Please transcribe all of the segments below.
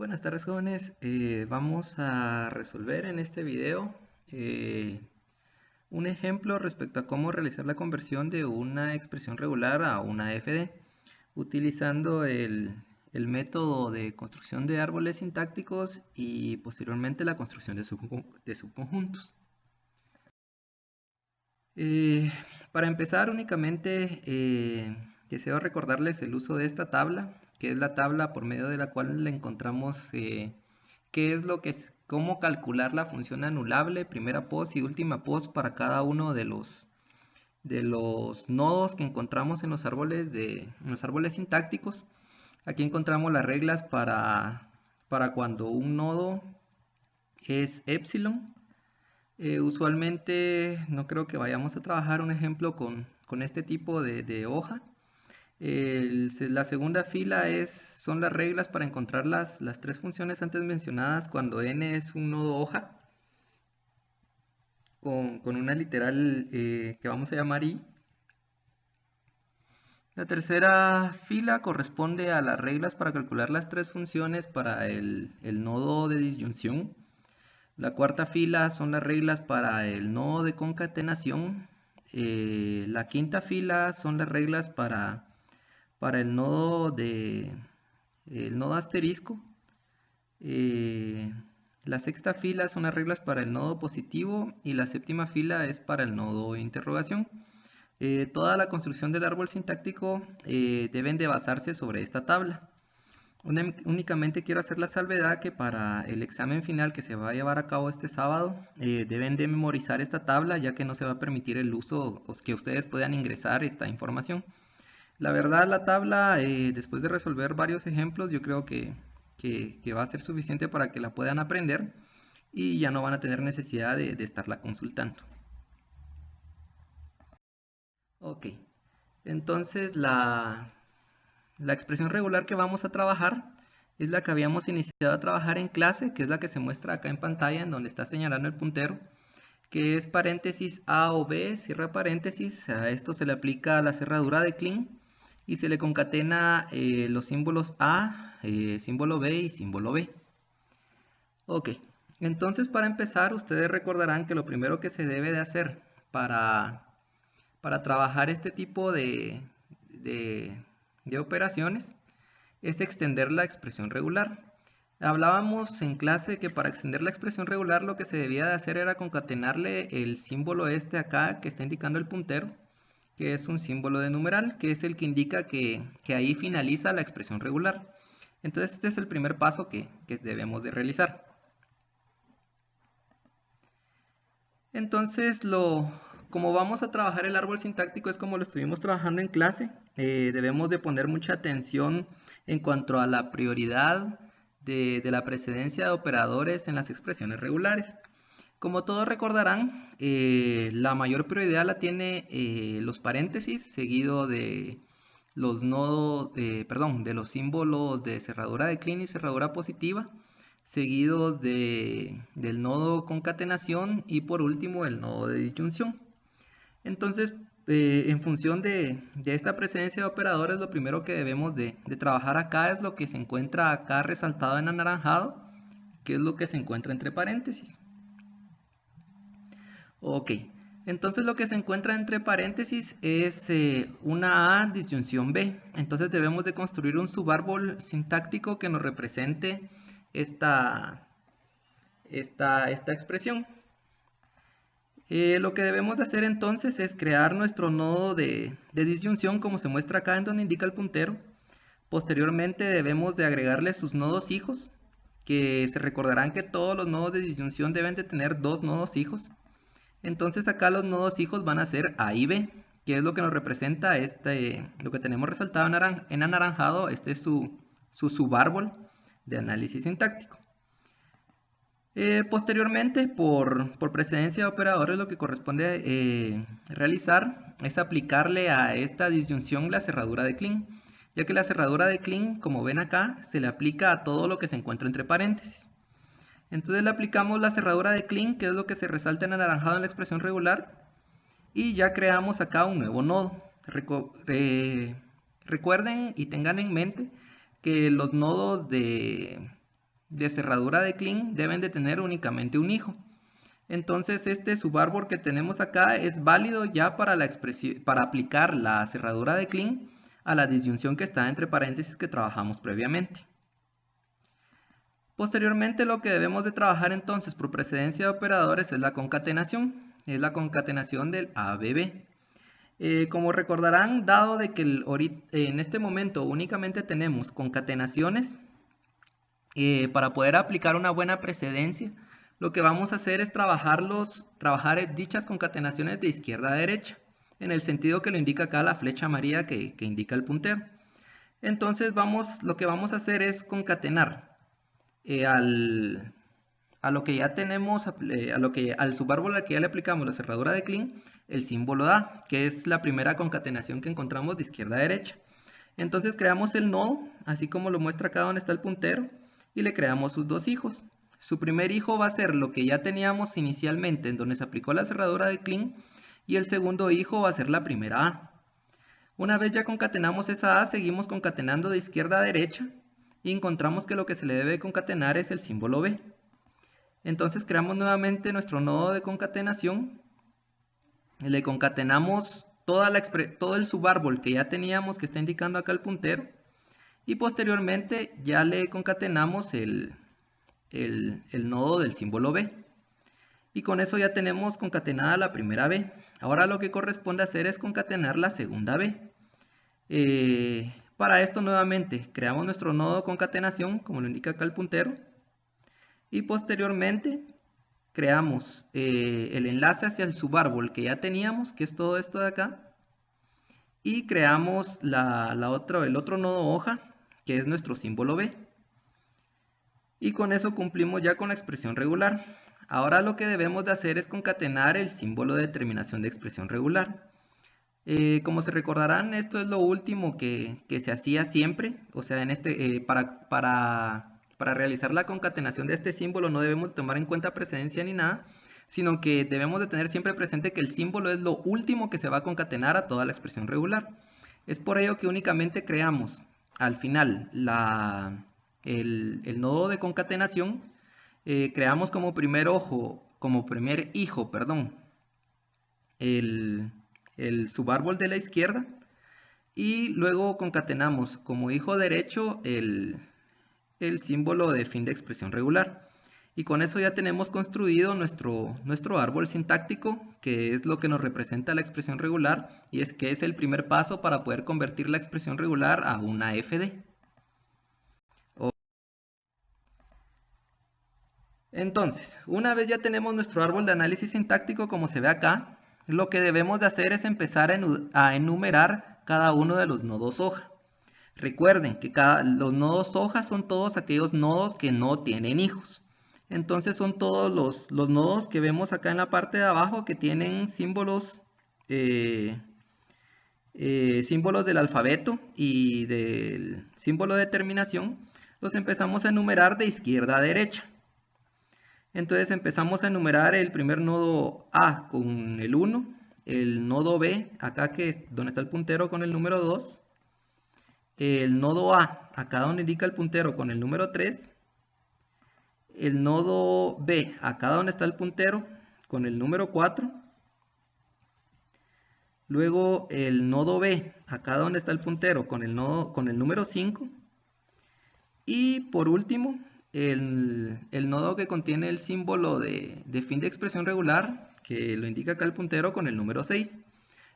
Buenas tardes, jóvenes. Vamos a resolver en este video eh, un ejemplo respecto a cómo realizar la conversión de una expresión regular a una FD utilizando el método de construcción de árboles sintácticos y posteriormente la construcción de subconjuntos. Eh, para empezar, únicamente deseo recordarles el uso de esta tabla, que es la tabla por medio de la cual le encontramos qué es lo que es, cómo calcular la función anulable, primera pos y última pos para cada uno de los nodos que encontramos en los árboles sintácticos. Aquí encontramos las reglas para cuando un nodo es epsilon. Usualmente no creo que vayamos a trabajar un ejemplo con este tipo de hoja. La segunda fila son las reglas para encontrar las tres funciones antes mencionadas cuando n es un nodo hoja con una literal que vamos a llamar i. La tercera fila corresponde a las reglas para calcular las tres funciones para el nodo de disyunción. La cuarta fila son las reglas para el nodo de concatenación. La quinta fila son las reglas para el nodo asterisco. La sexta fila son las reglas para el nodo positivo y la séptima fila es para el nodo interrogación. Toda la construcción del árbol sintáctico deben de basarse sobre esta tabla. Únicamente quiero hacer la salvedad que para el examen final que se va a llevar a cabo este sábado deben de memorizar esta tabla, ya que no se va a permitir el uso o que ustedes puedan ingresar esta información. La verdad, la tabla, después de resolver varios ejemplos, yo creo que va a ser suficiente para que la puedan aprender y ya no van a tener necesidad de estarla consultando. Ok, entonces la expresión regular que vamos a trabajar es la que habíamos iniciado a trabajar en clase, que es la que se muestra acá en pantalla, en donde está señalando el puntero, que es paréntesis A o B, cierra paréntesis. A esto se le aplica la cerradura de Kleene y se le concatena los símbolos A, símbolo B y símbolo B. Ok, entonces para empezar, ustedes recordarán que lo primero que se debe de hacer para trabajar este tipo de operaciones es extender la expresión regular. Hablábamos en clase que para extender la expresión regular lo que se debía de hacer era concatenarle el símbolo este acá que está indicando el puntero, que es un símbolo de numeral, que es el que indica que ahí finaliza la expresión regular. Entonces este es el primer paso que debemos de realizar. Entonces, como vamos a trabajar el árbol sintáctico es como lo estuvimos trabajando en clase. Debemos de poner mucha atención en cuanto a la prioridad de la precedencia de operadores en las expresiones regulares. Como todos recordarán, la mayor prioridad la tiene los paréntesis, seguido de los nodos, de los símbolos de cerradura de Kleene y cerradura positiva, seguidos del nodo concatenación y por último el nodo de disyunción. Entonces, en función de esta presencia de operadores, lo primero que debemos de trabajar acá es lo que se encuentra acá resaltado en anaranjado, que es lo que se encuentra entre paréntesis. Ok, entonces lo que se encuentra entre paréntesis es una A disyunción B. Entonces debemos de construir un subárbol sintáctico que nos represente esta expresión. Lo que debemos de hacer entonces es crear nuestro nodo de disyunción como se muestra acá en donde indica el puntero. Posteriormente debemos de agregarle sus nodos hijos, que se recordarán que todos los nodos de disyunción deben de tener dos nodos hijos. Entonces acá los nodos hijos van a ser A y B, que es lo que nos representa lo que tenemos resaltado en anaranjado. Este es su subárbol de análisis sintáctico. Posteriormente, por precedencia de operadores, lo que corresponde realizar es aplicarle a esta disyunción la cerradura de Kleene, ya que la cerradura de Kleene, como ven acá, se le aplica a todo lo que se encuentra entre paréntesis. Entonces le aplicamos la cerradura de Kleene, que es lo que se resalta en anaranjado en la expresión regular, y ya creamos acá un nuevo nodo. Recuerden y tengan en mente que los nodos de de cerradura de Kleene deben de tener únicamente un hijo. Entonces este subárbol que tenemos acá es válido ya para aplicar la cerradura de Kleene a la disyunción que está entre paréntesis que trabajamos previamente. Posteriormente lo que debemos de trabajar entonces por precedencia de operadores es la concatenación. Es la concatenación del ABB. Como recordarán, dado de que en este momento únicamente tenemos concatenaciones, para poder aplicar una buena precedencia, lo que vamos a hacer es trabajar dichas concatenaciones de izquierda a derecha, en el sentido que lo indica acá la flecha amarilla que indica el puntero. Entonces lo que vamos a hacer es concatenar a lo que ya tenemos, al subárbol al que ya le aplicamos la cerradura de Kleene, el símbolo A, que es la primera concatenación que encontramos de izquierda a derecha. Entonces creamos el nodo, así como lo muestra acá donde está el puntero, y le creamos sus dos hijos. Su primer hijo va a ser lo que ya teníamos inicialmente en donde se aplicó la cerradura de Kleene, y el segundo hijo va a ser la primera A. Una vez ya concatenamos esa A, seguimos concatenando de izquierda a derecha, y encontramos que lo que se le debe concatenar es el símbolo B. Entonces creamos nuevamente nuestro nodo de concatenación, le concatenamos todo el subárbol que ya teníamos que está indicando acá el puntero, y posteriormente ya le concatenamos el nodo del símbolo B. Y con eso ya tenemos concatenada la primera B. Ahora lo que corresponde hacer es concatenar la segunda B. Para esto nuevamente creamos nuestro nodo de concatenación, como lo indica acá el puntero, y posteriormente creamos el enlace hacia el subárbol que ya teníamos, que es todo esto de acá, y creamos el otro nodo hoja, que es nuestro símbolo B. Y con eso cumplimos ya con la expresión regular. Ahora lo que debemos de hacer es concatenar el símbolo de determinación de expresión regular. Como se recordarán, esto es lo último que se hacía siempre. O sea, para realizar la concatenación de este símbolo no debemos tomar en cuenta precedencia ni nada, sino que debemos de tener siempre presente que el símbolo es lo último que se va a concatenar a toda la expresión regular. Es por ello que únicamente creamos al final el nodo de concatenación, creamos como primer hijo, el subárbol de la izquierda, y luego concatenamos como hijo derecho el símbolo de fin de expresión regular. Y con eso ya tenemos construido nuestro árbol sintáctico, que es lo que nos representa la expresión regular, y es que es el primer paso para poder convertir la expresión regular a una FD. Entonces, una vez ya tenemos nuestro árbol de análisis sintáctico como se ve acá, lo que debemos de hacer es empezar a enumerar cada uno de los nodos hoja. Recuerden que los nodos hoja son todos aquellos nodos que no tienen hijos. Entonces son todos los nodos que vemos acá en la parte de abajo que tienen símbolos del alfabeto y del símbolo de terminación. Los empezamos a enumerar de izquierda a derecha. Entonces empezamos a enumerar el primer nodo A con el 1, el nodo B, acá que es donde está el puntero con el número 2, el nodo A, acá donde indica el puntero con el número 3, el nodo B, acá donde está el puntero con el número 4, luego el nodo B, acá donde está el puntero con el número 5, y por último el nodo que contiene el símbolo de fin de expresión regular, que lo indica acá el puntero con el número 6.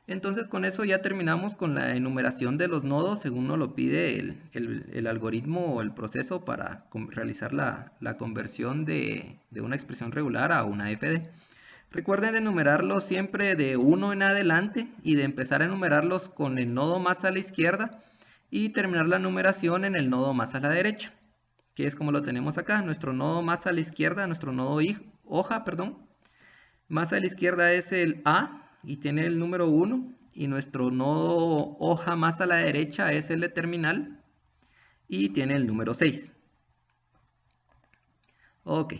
Entonces con eso ya terminamos con la enumeración de los nodos según nos lo pide el algoritmo o el proceso para realizar la conversión de una expresión regular a una FD. Recuerden de enumerarlos siempre de 1 en adelante y de empezar a enumerarlos con el nodo más a la izquierda y terminar la numeración en el nodo más a la derecha, que es como lo tenemos acá, nuestro nodo más a la izquierda, nuestro nodo hoja, más a la izquierda es el A y tiene el número 1, y nuestro nodo hoja más a la derecha es el de terminal y tiene el número 6. Ok,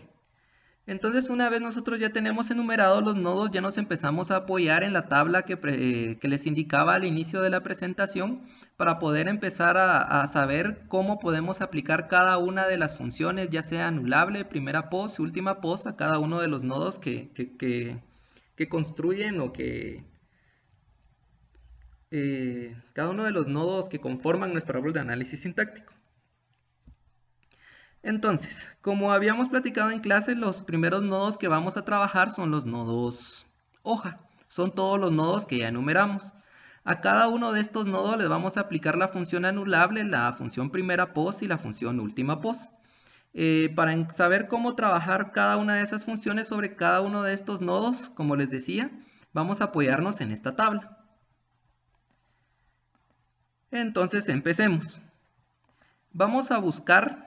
Entonces, una vez nosotros ya tenemos enumerados los nodos, ya nos empezamos a apoyar en la tabla que les indicaba al inicio de la presentación para poder empezar a saber cómo podemos aplicar cada una de las funciones, ya sea anulable, primera pos, última pos, a cada uno de los nodos que construyen o cada uno de los nodos que conforman nuestro árbol de análisis sintáctico. Entonces, como habíamos platicado en clase, los primeros nodos que vamos a trabajar son los nodos hoja. Son todos los nodos que ya enumeramos. A cada uno de estos nodos les vamos a aplicar la función anulable, la función primera pos y la función última pos. Para saber cómo trabajar cada una de esas funciones sobre cada uno de estos nodos, como les decía, vamos a apoyarnos en esta tabla. Entonces, empecemos. Vamos a buscar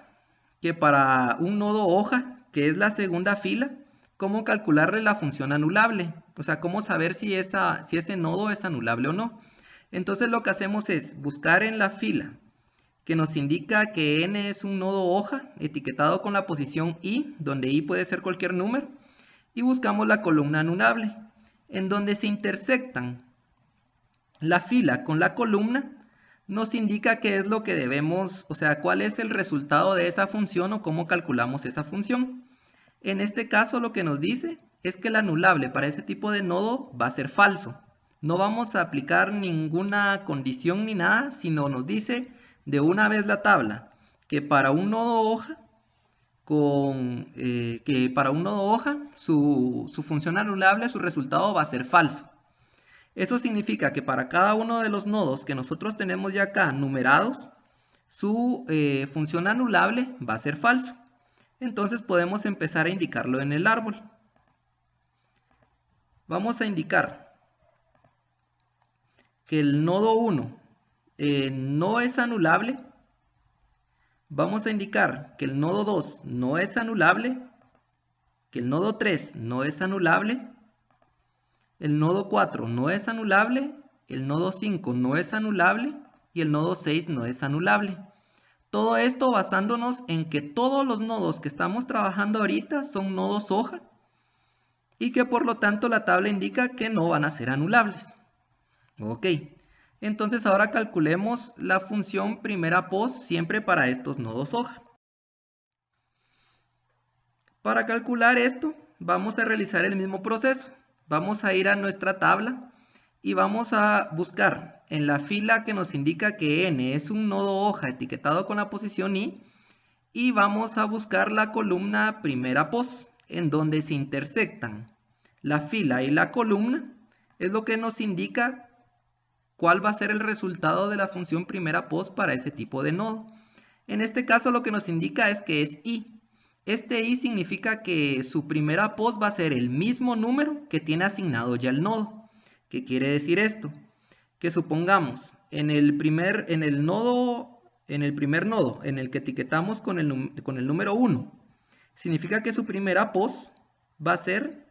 que para un nodo hoja, que es la segunda fila, cómo calcularle la función anulable. O sea, cómo saber si ese nodo es anulable o no. Entonces lo que hacemos es buscar en la fila que nos indica que n es un nodo hoja, etiquetado con la posición i, donde i puede ser cualquier número, y buscamos la columna anulable, en donde se intersectan la fila con la columna. Nos indica qué es lo que debemos, o sea, cuál es el resultado de esa función o cómo calculamos esa función. En este caso lo que nos dice es que el anulable para ese tipo de nodo va a ser falso. No vamos a aplicar ninguna condición ni nada, sino nos dice de una vez la tabla que para un nodo hoja, su función anulable, su resultado va a ser falso. Eso significa que para cada uno de los nodos que nosotros tenemos ya acá numerados, su función anulable va a ser falso. Entonces podemos empezar a indicarlo en el árbol. Vamos a indicar que el nodo 1 no es anulable. Vamos a indicar que el nodo 2 no es anulable, que el nodo 3 no es anulable, el nodo 4 no es anulable, el nodo 5 no es anulable y el nodo 6 no es anulable. Todo esto basándonos en que todos los nodos que estamos trabajando ahorita son nodos hoja y que por lo tanto la tabla indica que no van a ser anulables. Ok, entonces ahora calculemos la función primera pos siempre para estos nodos hoja. Para calcular esto vamos a realizar el mismo proceso. Vamos a ir a nuestra tabla y vamos a buscar en la fila que nos indica que n es un nodo hoja etiquetado con la posición i, y vamos a buscar la columna primera pos, en donde se intersectan la fila y la columna. Es lo que nos indica cuál va a ser el resultado de la función primera pos para ese tipo de nodo. En este caso lo que nos indica es que es i. Este i significa que su primera pos va a ser el mismo número que tiene asignado ya el nodo. ¿Qué quiere decir esto? Que supongamos en el primer nodo en el que etiquetamos con el número 1, significa que su primera pos va a ser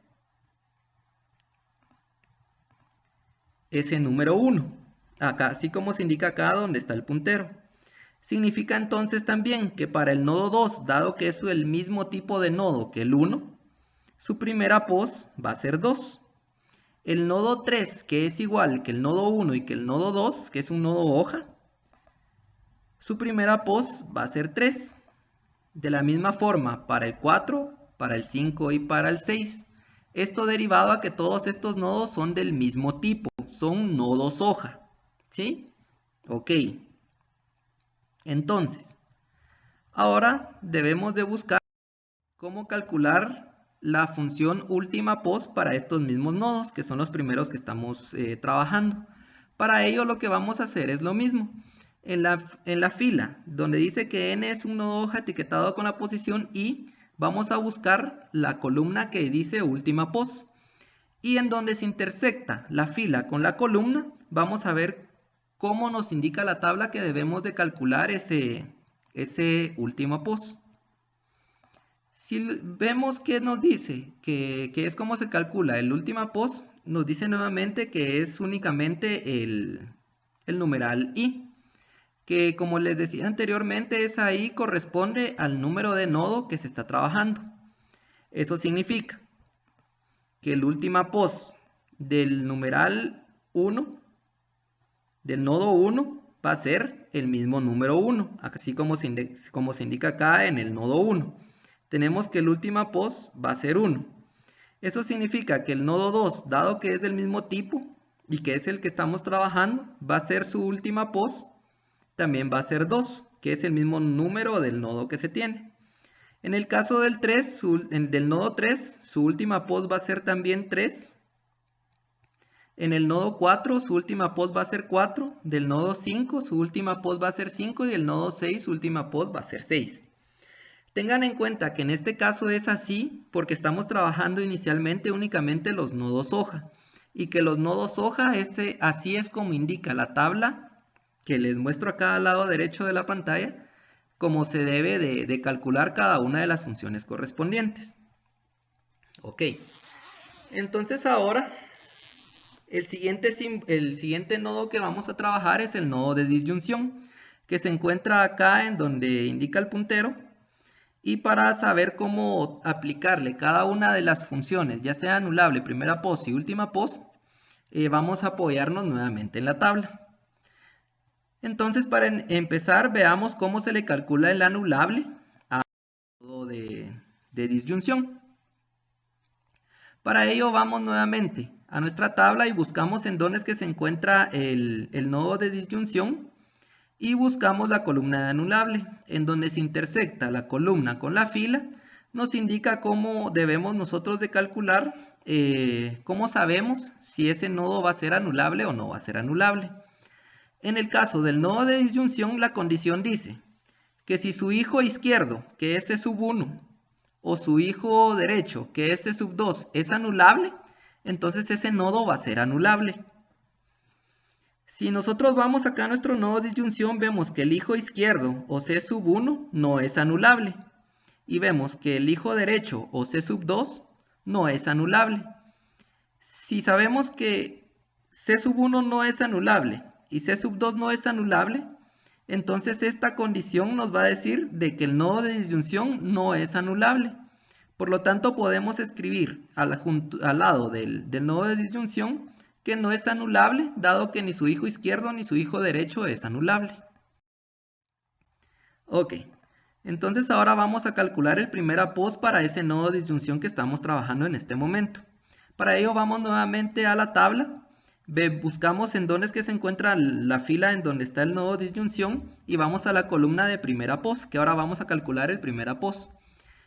ese número 1, acá, así como se indica acá donde está el puntero. Significa entonces también que para el nodo 2, dado que es el mismo tipo de nodo que el 1, su primera pos va a ser 2. El nodo 3, que es igual que el nodo 1 y que el nodo 2, que es un nodo hoja, su primera pos va a ser 3. De la misma forma para el 4, para el 5 y para el 6. Esto derivado a que todos estos nodos son del mismo tipo, son nodos hoja. ¿Sí? Ok. Entonces, ahora debemos de buscar cómo calcular la función última pos para estos mismos nodos, que son los primeros que estamos trabajando. Para ello lo que vamos a hacer es lo mismo. En la fila donde dice que n es un nodo hoja etiquetado con la posición i, vamos a buscar la columna que dice última pos. Y en donde se intersecta la fila con la columna, vamos a ver cómo nos indica la tabla que debemos de calcular ese último pos. Si vemos que nos dice que es como se calcula el última pos, nos dice nuevamente que es únicamente el numeral i, que como les decía anteriormente, esa i corresponde al número de nodo que se está trabajando. Eso significa que el última pos del numeral 1, del nodo 1, va a ser el mismo número 1, así como se indica acá en el nodo 1. Tenemos que el última pos va a ser 1. Eso significa que el nodo 2, dado que es del mismo tipo y que es el que estamos trabajando, va a ser su última pos, también va a ser 2, que es el mismo número del nodo que se tiene. En el caso del 3, del nodo 3, su última pos va a ser también 3. En el nodo 4, su última pos va a ser 4. Del nodo 5, su última pos va a ser 5. Y del nodo 6, su última pos va a ser 6. Tengan en cuenta que en este caso es así porque estamos trabajando inicialmente únicamente los nodos hoja. Y que los nodos hoja, así es como indica la tabla que les muestro acá al lado derecho de la pantalla, como se debe de calcular cada una de las funciones correspondientes. Ok, entonces ahora el siguiente nodo que vamos a trabajar es el nodo de disyunción, que se encuentra acá en donde indica el puntero. Y para saber cómo aplicarle cada una de las funciones, ya sea anulable, primera pos y última pos, vamos a apoyarnos nuevamente en la tabla. Entonces, para empezar, veamos cómo se le calcula el anulable a nodo de disyunción. Para ello vamos nuevamente a nuestra tabla y buscamos en dónde es que se encuentra el nodo de disyunción y buscamos la columna de anulable. En donde se intersecta la columna con la fila, nos indica cómo debemos nosotros de calcular, cómo sabemos si ese nodo va a ser anulable o no va a ser anulable. En el caso del nodo de disyunción, la condición dice que si su hijo izquierdo, que es C sub 1, o su hijo derecho, que es C sub 2, es anulable, entonces ese nodo va a ser anulable. Si nosotros vamos acá a nuestro nodo de disyunción, vemos que el hijo izquierdo, o C sub 1, no es anulable. Y vemos que el hijo derecho, o C sub 2, no es anulable. Si sabemos que C sub 1 no es anulable, y C sub 2 no es anulable, entonces esta condición nos va a decir de que el nodo de disyunción no es anulable. Por lo tanto, podemos escribir al lado del nodo de disyunción que no es anulable, dado que ni su hijo izquierdo ni su hijo derecho es anulable. Ok, entonces ahora vamos a calcular el primer apos para ese nodo de disyunción que estamos trabajando en este momento. Para ello vamos nuevamente a la tabla. Buscamos en dónde es que se encuentra la fila en donde está el nodo de disyunción y vamos a la columna de primer apos, que ahora vamos a calcular el primer apos.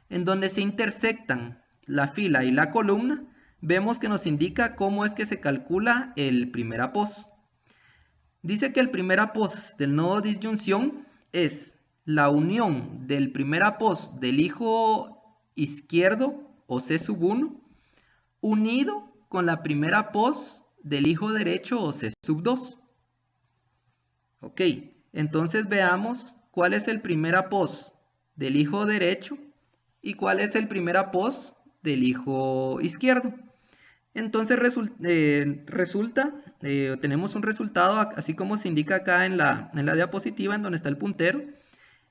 En donde se intersectan la fila y la columna, vemos que nos indica cómo es que se calcula el primer apos. Dice que el primer apos del nodo de disyunción es la unión del primer apos del hijo izquierdo, o C sub 1, unido con la primera pos del hijo derecho, o C sub 2. Ok, entonces veamos cuál es el primer apos del hijo derecho y cuál es el primer apos del hijo izquierdo. Entonces tenemos un resultado, así como se indica acá en la diapositiva, en donde está el puntero,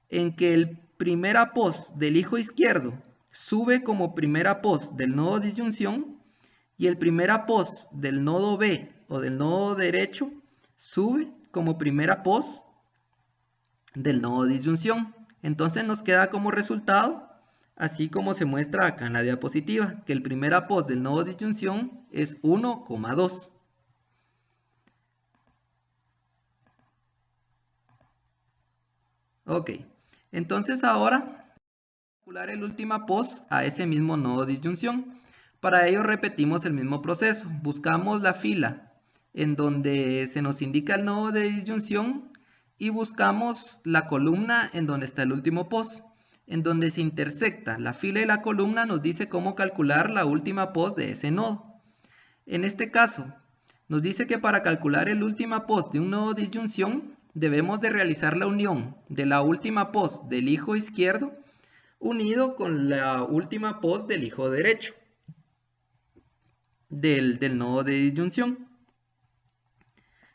en que el primer apos del hijo izquierdo sube como primer apos del nodo de disyunción y el primer apos del nodo B o del nodo derecho sube como primer apos del nodo de disyunción. Entonces nos queda como resultado, así como se muestra acá en la diapositiva, que el primer apos del nodo de disyunción es 1,2. Ok, entonces ahora calcular el último apos a ese mismo nodo de disyunción. Para ello repetimos el mismo proceso. Buscamos la fila en donde se nos indica el nodo de disyunción y buscamos la columna en donde está el último pos. En donde se intersecta la fila y la columna nos dice cómo calcular la última pos de ese nodo. En este caso, nos dice que para calcular el última pos de un nodo de disyunción debemos de realizar la unión de la última pos del hijo izquierdo unido con la última pos del hijo derecho del nodo de disyunción.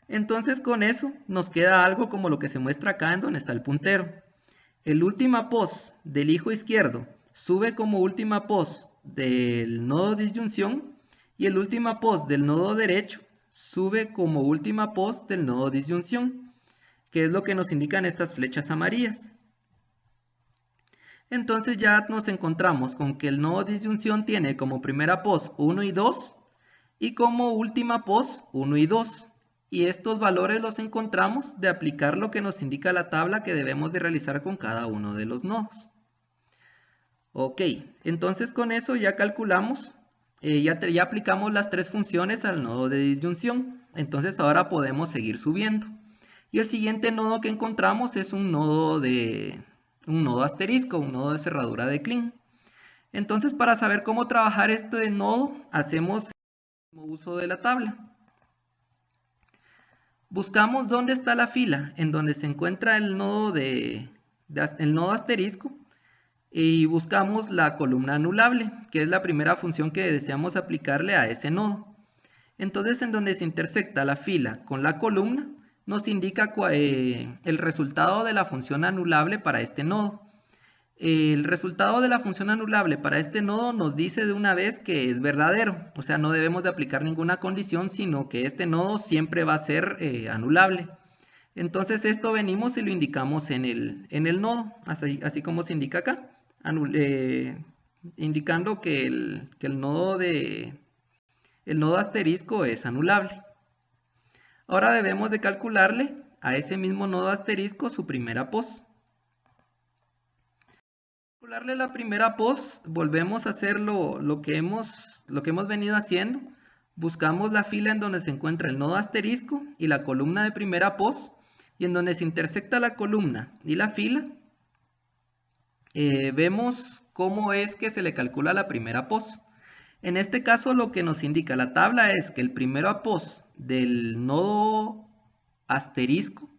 Entonces con eso nos queda algo como lo que se muestra acá en donde está el puntero. El última pos del hijo izquierdo sube como última pos del nodo disyunción y el última post del nodo derecho sube como última post del nodo disyunción, que es lo que nos indican estas flechas amarillas. Entonces ya nos encontramos con que el nodo disyunción tiene como primera post 1 y 2 y como última post 1 y 2. Y estos valores los encontramos de aplicar lo que nos indica la tabla que debemos de realizar con cada uno de los nodos. Ok, entonces con eso ya calculamos, ya aplicamos las tres funciones al nodo de disyunción. Entonces ahora podemos seguir subiendo. Y el siguiente nodo que encontramos es un nodo asterisco, un nodo de cerradura de Kleene. Entonces para saber cómo trabajar este nodo, hacemos el mismo uso de la tabla. Buscamos dónde está la fila en donde se encuentra el nodo asterisco y buscamos la columna anulable, que es la primera función que deseamos aplicarle a ese nodo. Entonces, en donde se intersecta la fila con la columna, nos indica el resultado de la función anulable para este nodo. El resultado de la función anulable para este nodo nos dice de una vez que es verdadero, o sea, no debemos de aplicar ninguna condición, sino que este nodo siempre va a ser anulable. Entonces esto venimos y lo indicamos en el nodo, así como se indica acá, indicando que el nodo asterisco es anulable. Ahora debemos de calcularle a ese mismo nodo asterisco su primera post. Para calcularle la primera post, volvemos a hacer lo que hemos venido haciendo. Buscamos la fila en donde se encuentra el nodo asterisco y la columna de primera post, y en donde se intersecta la columna y la fila, vemos cómo es que se le calcula la primera post. En este caso lo que nos indica la tabla es que el primera post del nodo asterisco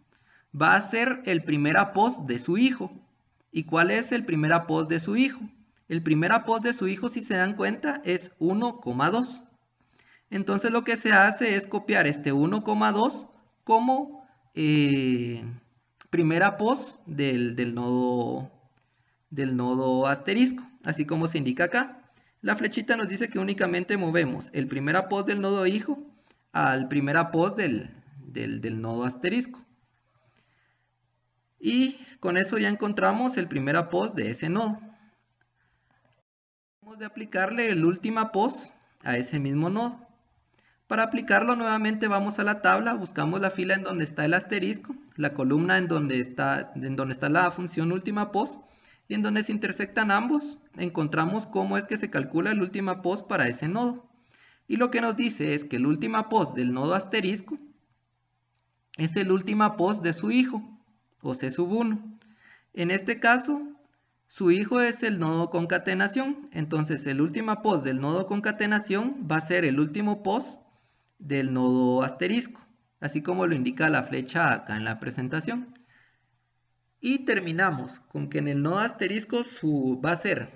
va a ser el primera post de su hijo. ¿Y cuál es el primera post de su hijo? El primera post de su hijo, si se dan cuenta, es 1,2. Entonces lo que se hace es copiar este 1,2 como primera post del nodo asterisco, así como se indica acá. La flechita nos dice que únicamente movemos el primera post del nodo hijo al primera post del nodo asterisco. Y con eso ya encontramos el primera post de ese nodo. Vamos a aplicarle el última post a ese mismo nodo. Para aplicarlo nuevamente vamos a la tabla, buscamos la fila en donde está el asterisco, la columna en donde está la función última post, y en donde se intersectan ambos encontramos cómo es que se calcula el última post para ese nodo. Y lo que nos dice es que el última post del nodo asterisco es el última post de su hijo, o C sub 1. En este caso, su hijo es el nodo concatenación, entonces el última post del nodo concatenación va a ser el último post del nodo asterisco, así como lo indica la flecha acá en la presentación. Y terminamos con que en el nodo asterisco va a ser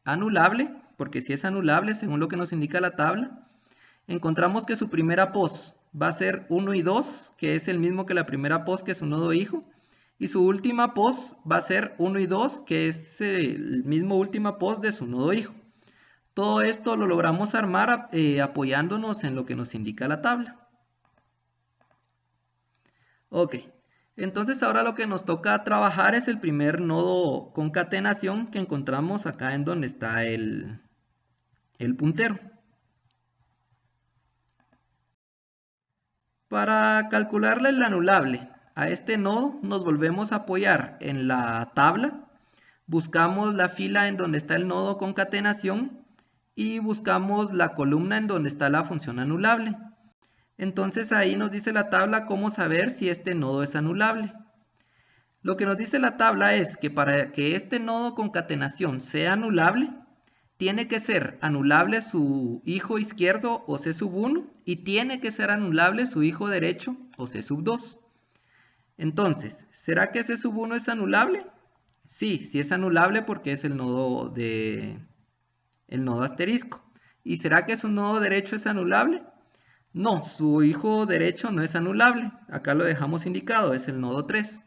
anulable, porque si es anulable, según lo que nos indica la tabla, encontramos que su primera post va a ser 1 y 2, que es el mismo que la primera post que es su nodo hijo, y su última post va a ser 1 y 2, que es el mismo última post de su nodo hijo. Todo esto lo logramos armar apoyándonos en lo que nos indica la tabla. Ok, entonces ahora lo que nos toca trabajar es el primer nodo concatenación que encontramos acá en donde está el puntero. Para calcularle el anulable a este nodo nos volvemos a apoyar en la tabla, buscamos la fila en donde está el nodo concatenación y buscamos la columna en donde está la función anulable. Entonces ahí nos dice la tabla cómo saber si este nodo es anulable. Lo que nos dice la tabla es que para que este nodo concatenación sea anulable, tiene que ser anulable su hijo izquierdo o C sub 1 y tiene que ser anulable su hijo derecho o C sub 2. Entonces, ¿será que C sub 1 es anulable? Sí, sí es anulable porque es el nodo asterisco. ¿Y será que su nodo derecho es anulable? No, su hijo derecho no es anulable. Acá lo dejamos indicado, es el nodo 3.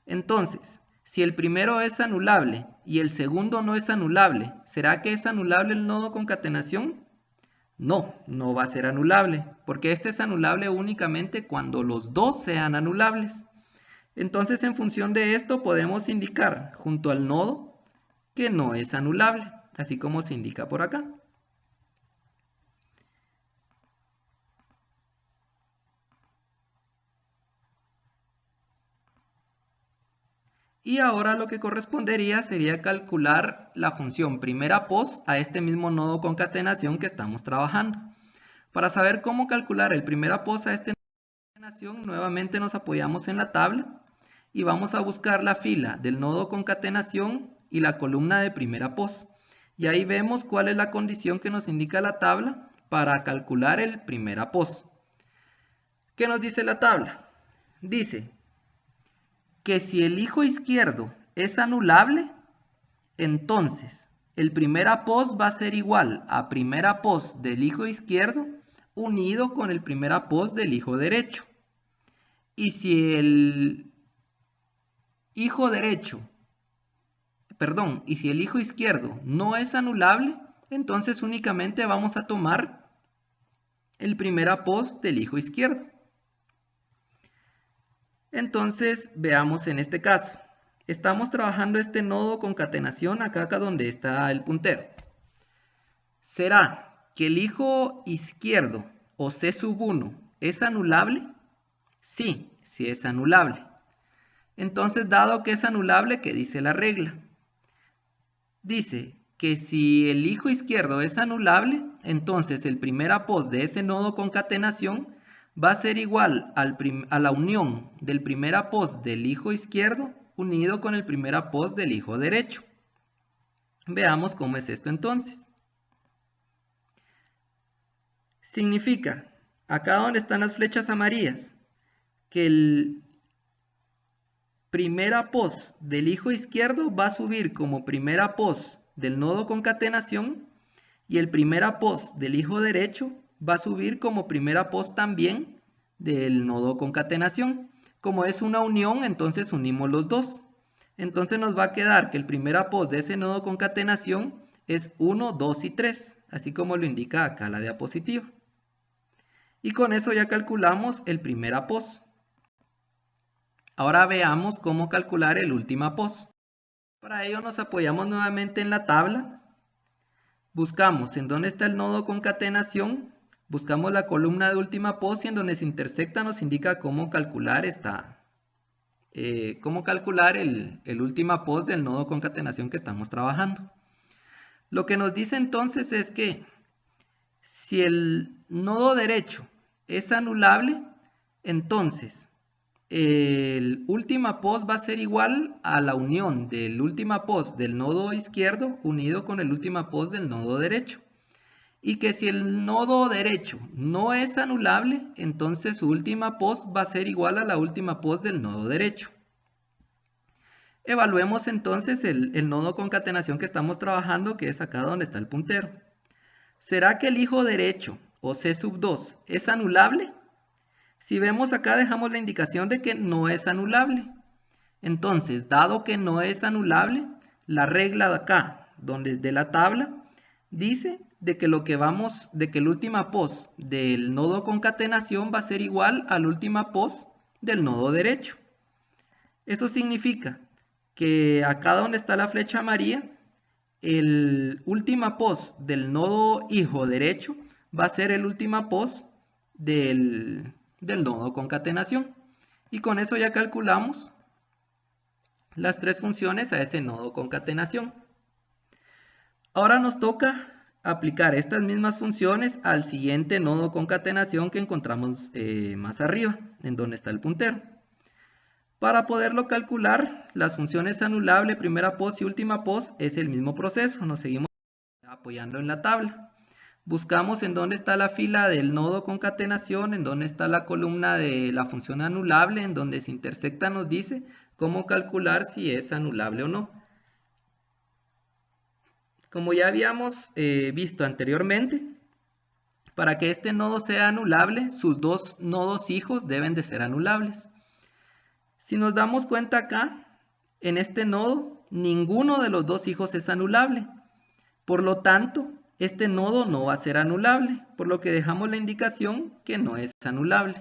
Entonces, Si el primero es anulable y el segundo no es anulable, ¿será que es anulable el nodo concatenación? No, no va a ser anulable, porque este es anulable únicamente cuando los dos sean anulables. Entonces, en función de esto, podemos indicar junto al nodo que no es anulable, así como se indica por acá. Y ahora lo que correspondería sería calcular la función primera pos a este mismo nodo concatenación que estamos trabajando. Para saber cómo calcular el primera pos a este nodo concatenación, nuevamente nos apoyamos en la tabla y vamos a buscar la fila del nodo concatenación y la columna de primera pos. Y ahí vemos cuál es la condición que nos indica la tabla para calcular el primera pos. ¿Qué nos dice la tabla? Dice que si el hijo izquierdo es anulable, entonces el primera pos va a ser igual a primera pos del hijo izquierdo unido con el primera pos del hijo derecho. Y si el hijo izquierdo no es anulable, entonces únicamente vamos a tomar el primera pos del hijo izquierdo. Entonces, veamos en este caso. Estamos trabajando este nodo concatenación acá donde está el puntero. ¿Será que el hijo izquierdo o C1 es anulable? Sí, sí es anulable. Entonces, dado que es anulable, ¿qué dice la regla? Dice que si el hijo izquierdo es anulable, entonces el primera pos de ese nodo concatenación va a ser igual a la unión del primera pos del hijo izquierdo unido con el primera pos del hijo derecho. Veamos cómo es esto entonces. Significa, acá donde están las flechas amarillas, que el primera pos del hijo izquierdo va a subir como primera pos del nodo concatenación y el primera pos del hijo derecho va a subir como primera pos también del nodo concatenación. Como es una unión, entonces unimos los dos. Entonces nos va a quedar que el primera pos de ese nodo concatenación es 1, 2 y 3, así como lo indica acá la diapositiva. Y con eso ya calculamos el primera pos. Ahora veamos cómo calcular el última pos. Para ello nos apoyamos nuevamente en la tabla. Buscamos en dónde está el nodo concatenación, buscamos la columna de última pos y en donde se intersecta nos indica cómo calcular el última pos del nodo concatenación que estamos trabajando. Lo que nos dice entonces es que si el nodo derecho es anulable, entonces el última pos va a ser igual a la unión del última pos del nodo izquierdo unido con el última pos del nodo derecho. Y que si el nodo derecho no es anulable, entonces su última pos va a ser igual a la última pos del nodo derecho. Evaluemos entonces el nodo concatenación que estamos trabajando, que es acá donde está el puntero. ¿Será que el hijo derecho o C2 es anulable? Si vemos acá dejamos la indicación de que no es anulable. Entonces, dado que no es anulable, la regla de acá, de la tabla, dice de que el última pos del nodo concatenación va a ser igual al última pos del nodo derecho. Eso significa que acá donde está la flecha amarilla, el última pos del nodo hijo derecho va a ser el última pos del nodo concatenación. Y con eso ya calculamos las tres funciones a ese nodo concatenación. Ahora nos toca aplicar estas mismas funciones al siguiente nodo concatenación que encontramos más arriba, en donde está el puntero. Para poderlo calcular, las funciones anulable, primera pos y última pos es el mismo proceso. Nos seguimos apoyando en la tabla. Buscamos en dónde está la fila del nodo concatenación, en dónde está la columna de la función anulable, en donde se intersecta nos dice cómo calcular si es anulable o no. Como ya habíamos visto anteriormente, para que este nodo sea anulable, sus dos nodos hijos deben de ser anulables. Si nos damos cuenta acá, en este nodo ninguno de los dos hijos es anulable. Por lo tanto, este nodo no va a ser anulable, por lo que dejamos la indicación que no es anulable.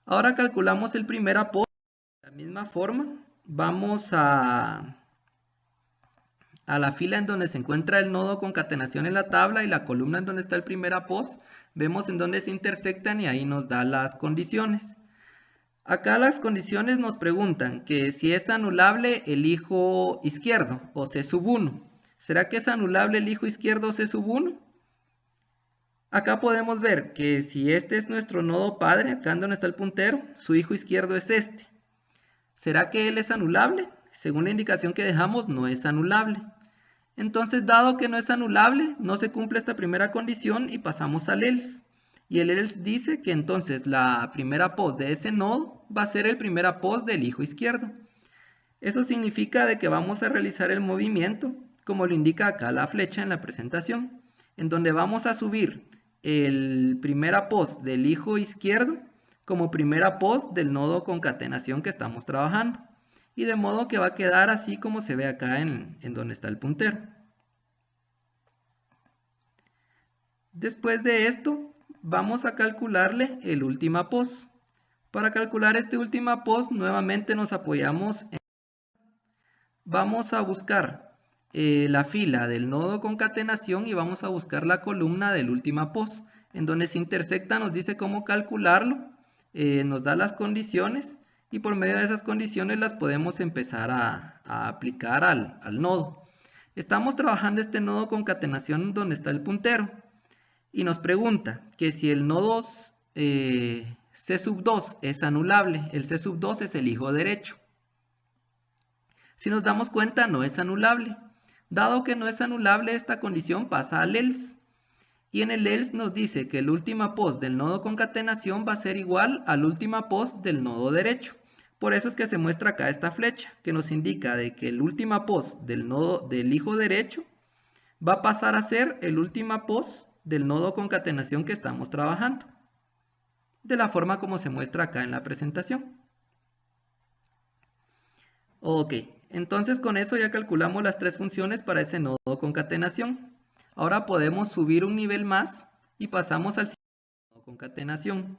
Ahora calculamos el primer após. De la misma forma, vamos a la fila en donde se encuentra el nodo concatenación en la tabla y la columna en donde está el primer após. Vemos en dónde se intersectan y ahí nos da las condiciones. Acá las condiciones nos preguntan que si es anulable el hijo izquierdo o C sub 1. ¿Será que es anulable el hijo izquierdo o C sub 1? Acá podemos ver que si este es nuestro nodo padre, acá en donde está el puntero, su hijo izquierdo es este. ¿Será que él es anulable? Según la indicación que dejamos, no es anulable. Entonces, dado que no es anulable, no se cumple esta primera condición y pasamos al else. Y el else dice que entonces la primera pos de ese nodo va a ser el primer pos del hijo izquierdo. Eso significa de que vamos a realizar el movimiento, como lo indica acá la flecha en la presentación, en donde vamos a subir el primer pos del hijo izquierdo como primera pos del nodo concatenación que estamos trabajando. Y de modo que va a quedar así como se ve acá en donde está el puntero. Después de esto, vamos a calcularle el última pos. Para calcular este última pos, nuevamente nos apoyamos en... Vamos a buscar la fila del nodo concatenación y vamos a buscar la columna del última pos. En donde se intersecta nos dice cómo calcularlo, nos da las condiciones y por medio de esas condiciones las podemos empezar a aplicar al nodo. Estamos trabajando este nodo concatenación donde está el puntero y nos pregunta que si el nodo C sub 2 es anulable. El C sub 2 es el hijo derecho. Si nos damos cuenta, no es anulable. Dado que no es anulable, esta condición pasa al else. Y en el else nos dice que el última pos del nodo concatenación va a ser igual al última pos del nodo derecho. Por eso es que se muestra acá esta flecha, que nos indica de que el última pos del nodo del hijo derecho va a pasar a ser el última pos del nodo concatenación que estamos trabajando. De la forma como se muestra acá en la presentación. Ok, entonces con eso ya calculamos las tres funciones para ese nodo concatenación. Ahora podemos subir un nivel más y pasamos al siguiente nodo concatenación.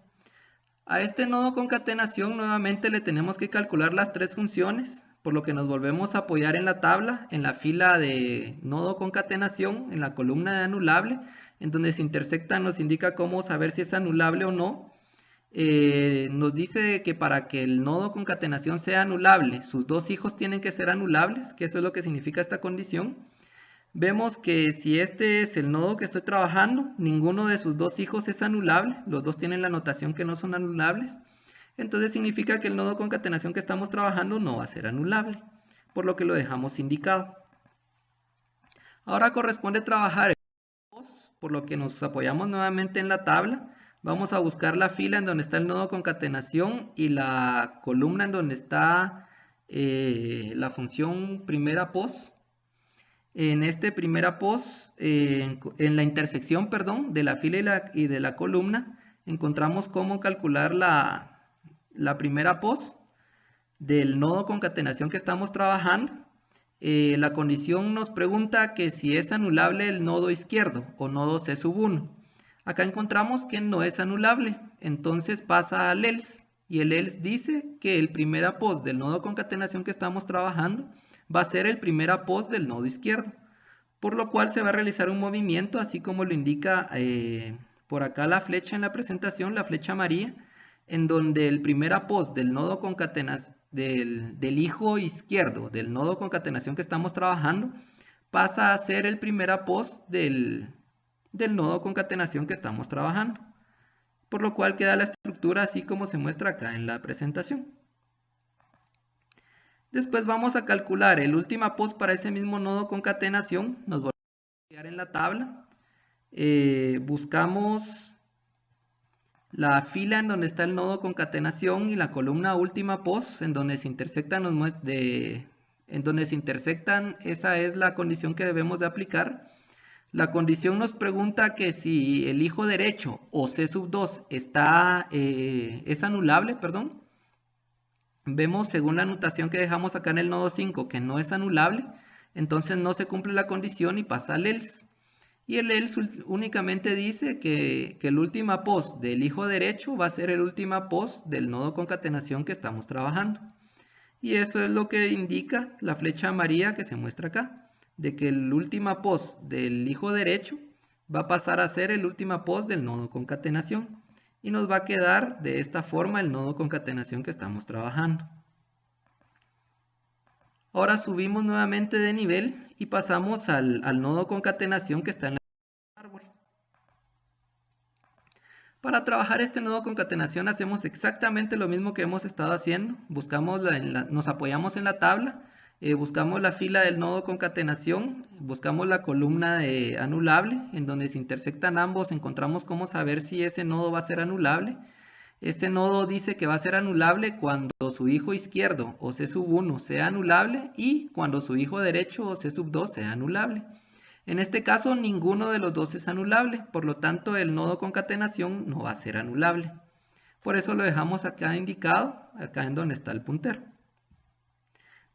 A este nodo concatenación nuevamente le tenemos que calcular las tres funciones, por lo que nos volvemos a apoyar en la tabla, en la fila de nodo concatenación, en la columna de anulable, en donde se intersectan nos indica cómo saber si es anulable o no. Nos dice que para que el nodo concatenación sea anulable, sus dos hijos tienen que ser anulables, que eso es lo que significa esta condición. Vemos que si este es el nodo que estoy trabajando, ninguno de sus dos hijos es anulable, los dos tienen la notación que no son anulables, entonces significa que el nodo concatenación que estamos trabajando no va a ser anulable, por lo que lo dejamos indicado. Ahora corresponde trabajar el pos, por lo que nos apoyamos nuevamente en la tabla. Vamos a buscar la fila en donde está el nodo concatenación y la columna en donde está la función primera pos. En este primera pos, en la intersección, perdón, de la fila y de la columna, encontramos cómo calcular la primera pos del nodo concatenación que estamos trabajando. La condición nos pregunta que si es anulable el nodo izquierdo o nodo C sub 1. Acá encontramos que no es anulable, entonces pasa al else, y el else dice que el primer pos del nodo concatenación que estamos trabajando va a ser el primer pos del nodo izquierdo, por lo cual se va a realizar un movimiento, así como lo indica por acá la flecha en la presentación, la flecha amarilla, en donde el primer pos del nodo concatenación del hijo izquierdo del nodo concatenación que estamos trabajando pasa a ser el primer pos del nodo concatenación que estamos trabajando, por lo cual queda la estructura así como se muestra acá en la presentación. Después vamos a calcular el última pos para ese mismo nodo concatenación, nos volvemos a apoyar en la tabla, buscamos la fila en donde está el nodo concatenación y la columna última pos en donde se intersectan esa es la condición que debemos de aplicar. La condición nos pregunta que si el hijo derecho o C sub 2 es anulable, perdón. vemos según la notación que dejamos acá en el nodo 5 que no es anulable, entonces no se cumple la condición y pasa al else. Y el else únicamente dice que el última post del hijo derecho va a ser el última post del nodo concatenación que estamos trabajando. Y eso es lo que indica la flecha amarilla que se muestra acá, de que el última post del hijo derecho va a pasar a ser el última post del nodo concatenación. Y nos va a quedar de esta forma el nodo concatenación que estamos trabajando. Ahora subimos nuevamente de nivel y pasamos al nodo concatenación que está en el árbol. Para trabajar este nodo concatenación hacemos exactamente lo mismo que hemos estado haciendo. Nos apoyamos en la tabla, buscamos la fila del nodo concatenación, buscamos la columna de anulable, en donde se intersectan ambos, encontramos cómo saber si ese nodo va a ser anulable. Este nodo dice que va a ser anulable cuando su hijo izquierdo o C1 sea anulable y cuando su hijo derecho o C2 sea anulable. En este caso, ninguno de los dos es anulable, por lo tanto el nodo concatenación no va a ser anulable. Por eso lo dejamos acá indicado, acá en donde está el puntero.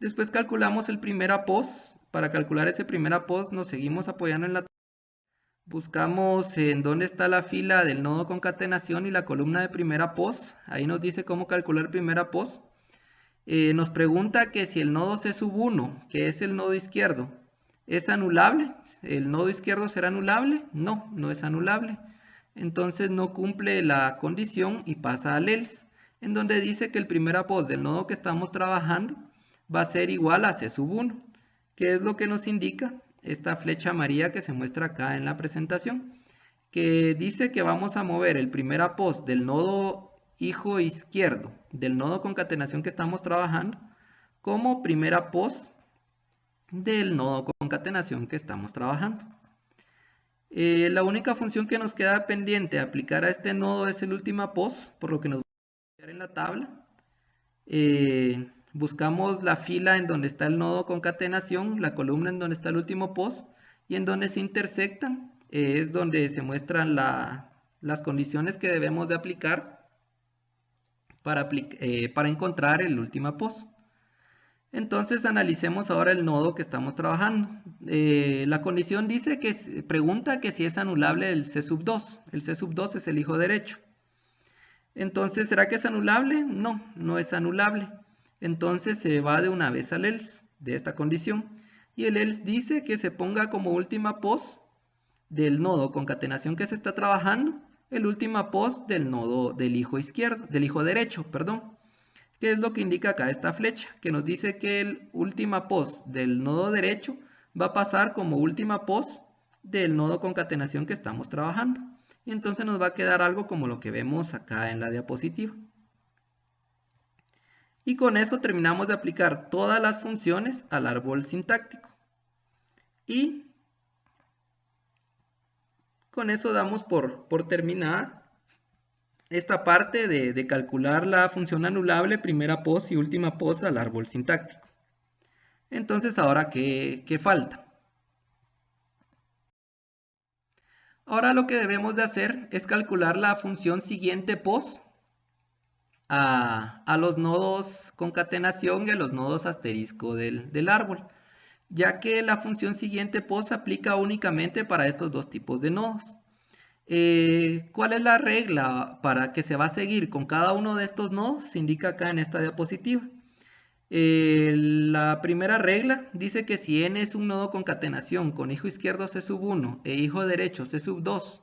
Después calculamos el primer apos. Para calcular ese primer apos nos seguimos apoyando en la tabla. Buscamos en dónde está la fila del nodo concatenación y la columna de primer apos. Ahí nos dice cómo calcular el primer apos. Nos pregunta que si el nodo C1, que es el nodo izquierdo, ¿es anulable? ¿El nodo izquierdo será anulable? No, no es anulable. Entonces no cumple la condición y pasa al else, en donde dice que el primer apos del nodo que estamos trabajando va a ser igual a C1, que es lo que nos indica esta flecha amarilla que se muestra acá en la presentación, que dice que vamos a mover el primer apos del nodo hijo izquierdo del nodo concatenación que estamos trabajando como primera post del nodo concatenación que estamos trabajando. La única función que nos queda pendiente aplicar a este nodo es el última post, por lo que nos va a quedar en la tabla. Buscamos la fila en donde está el nodo concatenación, la columna en donde está el último post y en donde se intersectan es donde se muestran las condiciones que debemos de aplicar para encontrar el último post. Entonces analicemos ahora el nodo que estamos trabajando. La condición dice que pregunta que si es anulable el C2. El C2 es el hijo derecho. Entonces, ¿será que es anulable? No, no es anulable. Entonces se va de una vez al else de esta condición. Y el else dice que se ponga como última post del nodo concatenación que se está trabajando, el última post del nodo del hijo izquierdo, del hijo derecho, perdón. ¿Qué es lo que indica acá esta flecha? Que nos dice que el última post del nodo derecho va a pasar como última post del nodo concatenación que estamos trabajando. Y entonces nos va a quedar algo como lo que vemos acá en la diapositiva. Y con eso terminamos de aplicar todas las funciones al árbol sintáctico. Y con eso damos por terminada esta parte de calcular la función anulable, primera post y última post al árbol sintáctico. Entonces, ahora, ¿qué falta? Ahora lo que debemos de hacer es calcular la función siguiente post a los nodos concatenación y a los nodos asterisco del árbol, ya que la función siguiente post se aplica únicamente para estos dos tipos de nodos. ¿Cuál es la regla para que se va a seguir con cada uno de estos nodos? Se indica acá en esta diapositiva. La primera regla dice que si n es un nodo concatenación con hijo izquierdo C1 e hijo derecho C2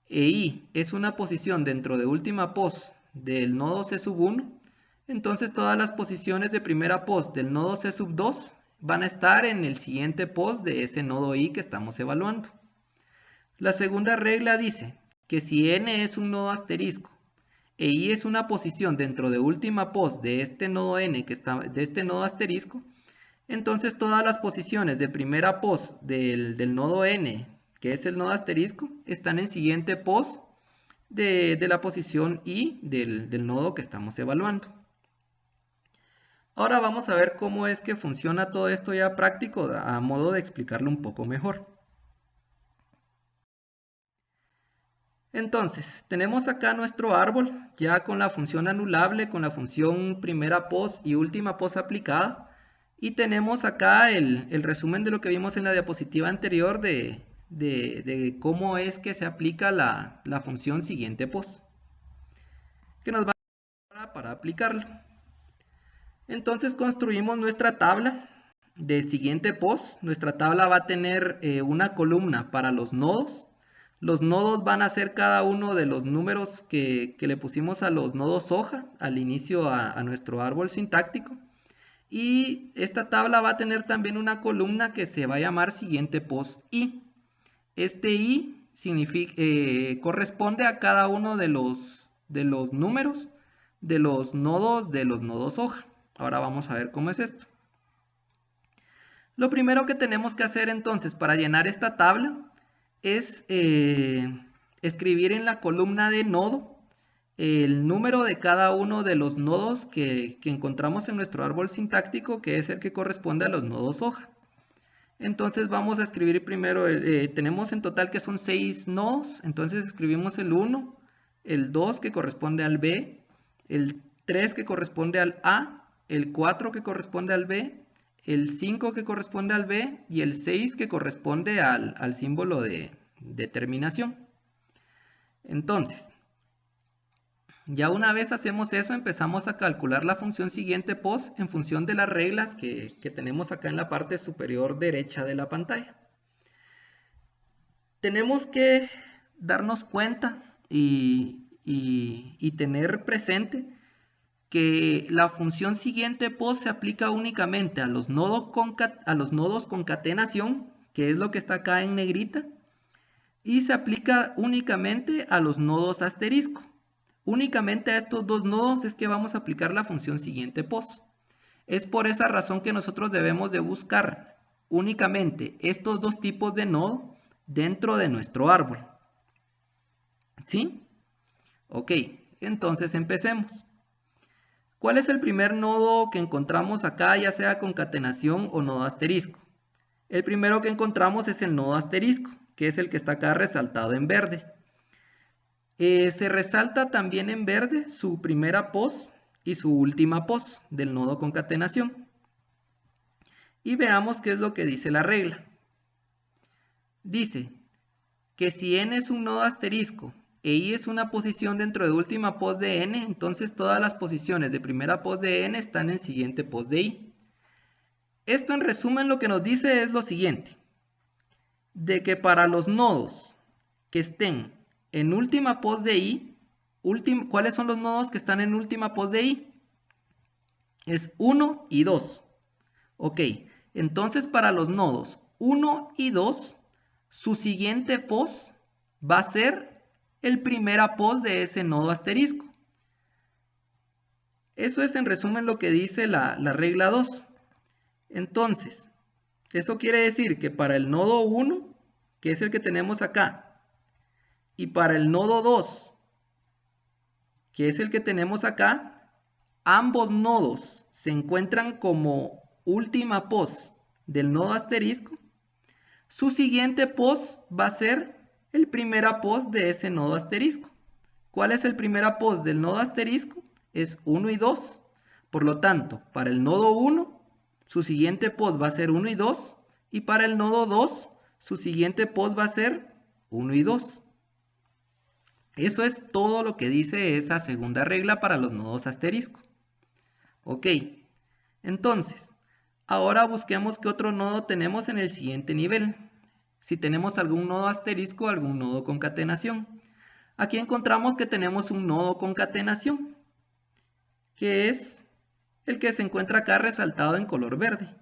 e i es una posición dentro de última post del nodo C1, entonces todas las posiciones de primera post del nodo C2 van a estar en el siguiente post de ese nodo i que estamos evaluando. La segunda regla dice que si n es un nodo asterisco e i es una posición dentro de última post de este nodo n de este nodo asterisco, entonces todas las posiciones de primera post del nodo n, que es el nodo asterisco, están en siguiente post de la posición i del nodo que estamos evaluando. Ahora vamos a ver cómo es que funciona todo esto ya práctico, a modo de explicarlo un poco mejor. Entonces, tenemos acá nuestro árbol, ya con la función anulable, con la función primera pos y última pos aplicada. Y tenemos acá el resumen de lo que vimos en la diapositiva anterior de cómo es que se aplica la función siguiente pos, que nos va a dar para aplicarlo. Entonces construimos nuestra tabla de siguiente pos. Nuestra tabla va a tener una columna para los nodos. Los nodos van a ser cada uno de los números que le pusimos a los nodos hoja al inicio a nuestro árbol sintáctico. Y esta tabla va a tener también una columna que se va a llamar siguiente pos i. Este i corresponde a cada uno de los números de los nodos hoja. Ahora vamos a ver cómo es esto. Lo primero que tenemos que hacer entonces para llenar esta tabla es escribir en la columna de nodo el número de cada uno de los nodos que encontramos en nuestro árbol sintáctico, que es el que corresponde a los nodos hoja. Entonces vamos a escribir primero, tenemos en total que son 6 nodos, entonces escribimos el 1, el 2 que corresponde al B, el 3 que corresponde al A, el 4 que corresponde al B, el 5 que corresponde al B y el 6 que corresponde al símbolo de terminación. Entonces, ya una vez hacemos eso, empezamos a calcular la función siguiente pos en función de las reglas que tenemos acá en la parte superior derecha de la pantalla. Tenemos que darnos cuenta y tener presente que la función siguiente pos se aplica únicamente a los nodos concatenación, que es lo que está acá en negrita, y se aplica únicamente a los nodos asterisco. Únicamente a estos dos nodos es que vamos a aplicar la función siguiente pos. Es por esa razón que nosotros debemos de buscar únicamente estos dos tipos de nodo dentro de nuestro árbol. ¿Sí? Ok, entonces empecemos. ¿Cuál es el primer nodo que encontramos acá, ya sea concatenación o nodo asterisco? El primero que encontramos es el nodo asterisco, que es el que está acá resaltado en verde. Se resalta también en verde su primera pos y su última pos del nodo concatenación. Y veamos qué es lo que dice la regla. Dice que si n es un nodo asterisco e i es una posición dentro de última pos de n, entonces todas las posiciones de primera pos de n están en siguiente pos de i. Esto en resumen lo que nos dice es lo siguiente, de que para los nodos que estén en última pos de i, ¿cuáles son los nodos que están en última pos de i? Es 1 y 2. Ok, entonces para los nodos 1 y 2, su siguiente pos va a ser el primera pos de ese nodo asterisco. Eso es en resumen lo que dice la regla 2. Entonces, eso quiere decir que para el nodo 1, que es el que tenemos acá, y para el nodo 2, que es el que tenemos acá, ambos nodos se encuentran como última pos del nodo asterisco. Su siguiente pos va a ser el primera pos de ese nodo asterisco. ¿Cuál es el primera pos del nodo asterisco? Es 1 y 2. Por lo tanto, para el nodo 1, su siguiente pos va a ser 1 y 2. Y para el nodo 2, su siguiente pos va a ser 1 y 2. Eso es todo lo que dice esa segunda regla para los nodos asterisco. Ok, entonces, ahora busquemos qué otro nodo tenemos en el siguiente nivel. Si tenemos algún nodo asterisco o algún nodo concatenación. Aquí encontramos que tenemos un nodo concatenación, que es el que se encuentra acá resaltado en color verde.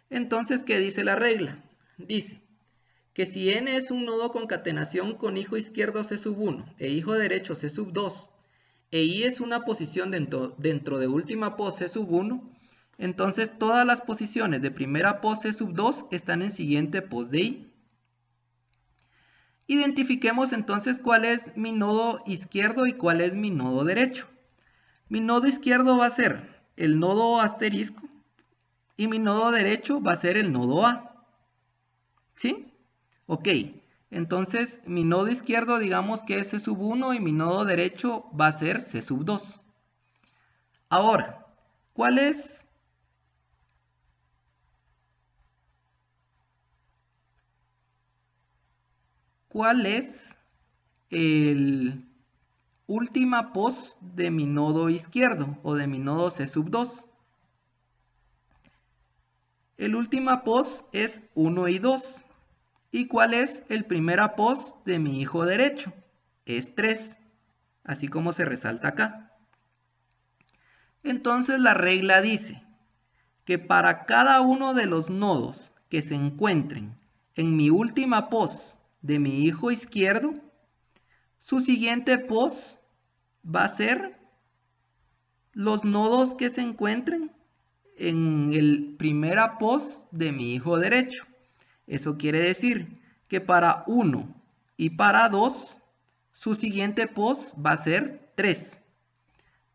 Entonces, ¿qué dice la regla? Dice que si n es un nodo concatenación con hijo izquierdo C1 e hijo derecho C2, e i es una posición dentro de última pos C1, entonces todas las posiciones de primera pos C2 están en siguiente pos de i. Identifiquemos entonces cuál es mi nodo izquierdo y cuál es mi nodo derecho. Mi nodo izquierdo va a ser el nodo asterisco y mi nodo derecho va a ser el nodo A. ¿Sí? Ok, Entonces mi nodo izquierdo digamos que es C sub 1 y mi nodo derecho va a ser C sub 2. Ahora, ¿cuál es el última pos de mi nodo izquierdo o de mi nodo C sub 2? El última pos es 1 y 2. ¿Y cuál es el primera pos de mi hijo derecho? Es 3, así como se resalta acá. Entonces la regla dice que para cada uno de los nodos que se encuentren en mi última pos de mi hijo izquierdo, su siguiente pos va a ser los nodos que se encuentren en el primera pos de mi hijo derecho. Eso quiere decir que para 1 y para 2, su siguiente pos va a ser 3.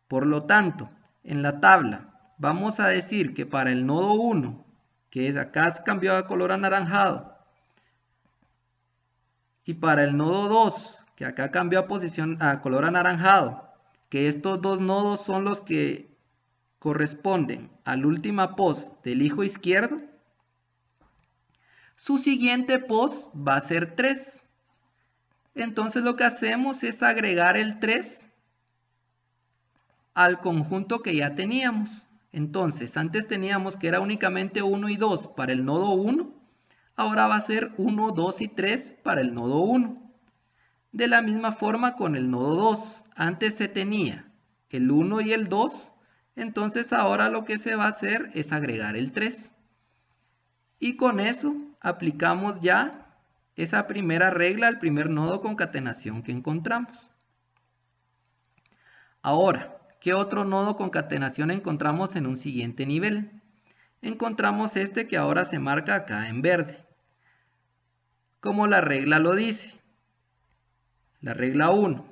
Por lo tanto, en la tabla vamos a decir que para el nodo 1, que es acá cambió a color anaranjado, y para el nodo 2, que acá cambió a color anaranjado, que estos dos nodos son los que corresponden al última pos del hijo izquierdo, su siguiente pos va a ser 3. Entonces lo que hacemos es agregar el 3 al conjunto que ya teníamos. Entonces, antes teníamos que era únicamente 1 y 2 para el nodo 1. Ahora va a ser 1, 2 y 3 para el nodo 1. De la misma forma con el nodo 2. Antes se tenía el 1 y el 2. Entonces ahora lo que se va a hacer es agregar el 3. Y con eso aplicamos ya esa primera regla al primer nodo concatenación que encontramos. Ahora, ¿qué otro nodo concatenación encontramos en un siguiente nivel? Encontramos este que ahora se marca acá en verde. Como la regla lo dice. La regla 1.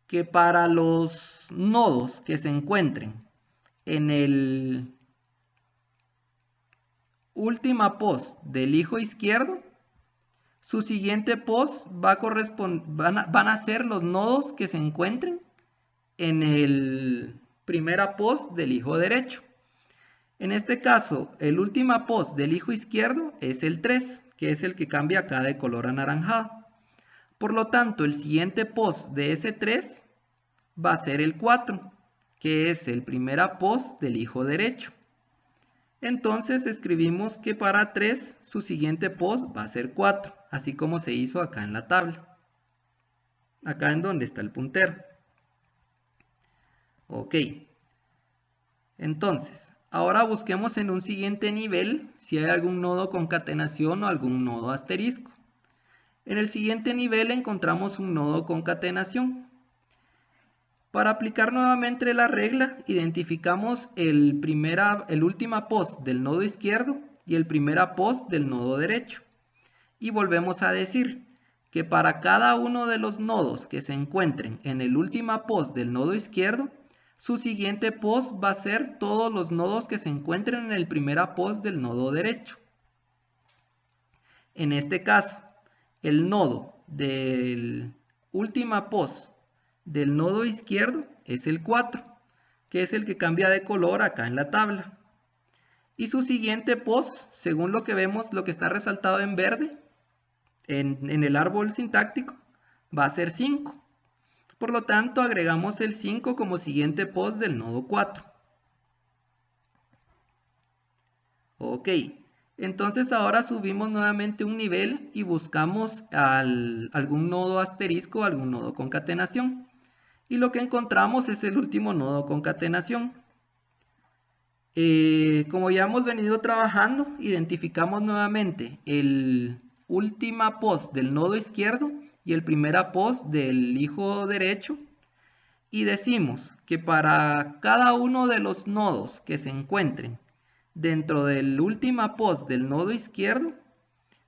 Que para los nodos que se encuentren en el última pos del hijo izquierdo, su siguiente pos van a ser los nodos que se encuentren en el primera pos del hijo derecho. En este caso, el última pos del hijo izquierdo es el 3, que es el que cambia acá de color anaranjado. Por lo tanto, el siguiente pos de ese 3 va a ser el 4, que es el primera pos del hijo derecho. Entonces escribimos que para 3 su siguiente pos va a ser 4, así como se hizo acá en la tabla. Acá en donde está el puntero. Ok. Entonces, ahora busquemos en un siguiente nivel si hay algún nodo concatenación o algún nodo asterisco. En el siguiente nivel encontramos un nodo concatenación. Para aplicar nuevamente la regla, identificamos el última pos del nodo izquierdo y el primera pos del nodo derecho. Y volvemos a decir que para cada uno de los nodos que se encuentren en el última pos del nodo izquierdo, su siguiente pos va a ser todos los nodos que se encuentren en el primera pos del nodo derecho. En este caso, el nodo del última pos del nodo izquierdo es el 4, que es el que cambia de color acá en la tabla. Y su siguiente pos, según lo que vemos, lo que está resaltado en verde, en el árbol sintáctico, va a ser 5. Por lo tanto, agregamos el 5 como siguiente pos del nodo 4. Ok, entonces ahora subimos nuevamente un nivel y buscamos algún nodo asterisco, algún nodo concatenación. Y lo que encontramos es el último nodo concatenación. Como ya hemos venido trabajando, identificamos nuevamente el última pos del nodo izquierdo y el primera pos del hijo derecho. Y decimos que para cada uno de los nodos que se encuentren dentro del última pos del nodo izquierdo,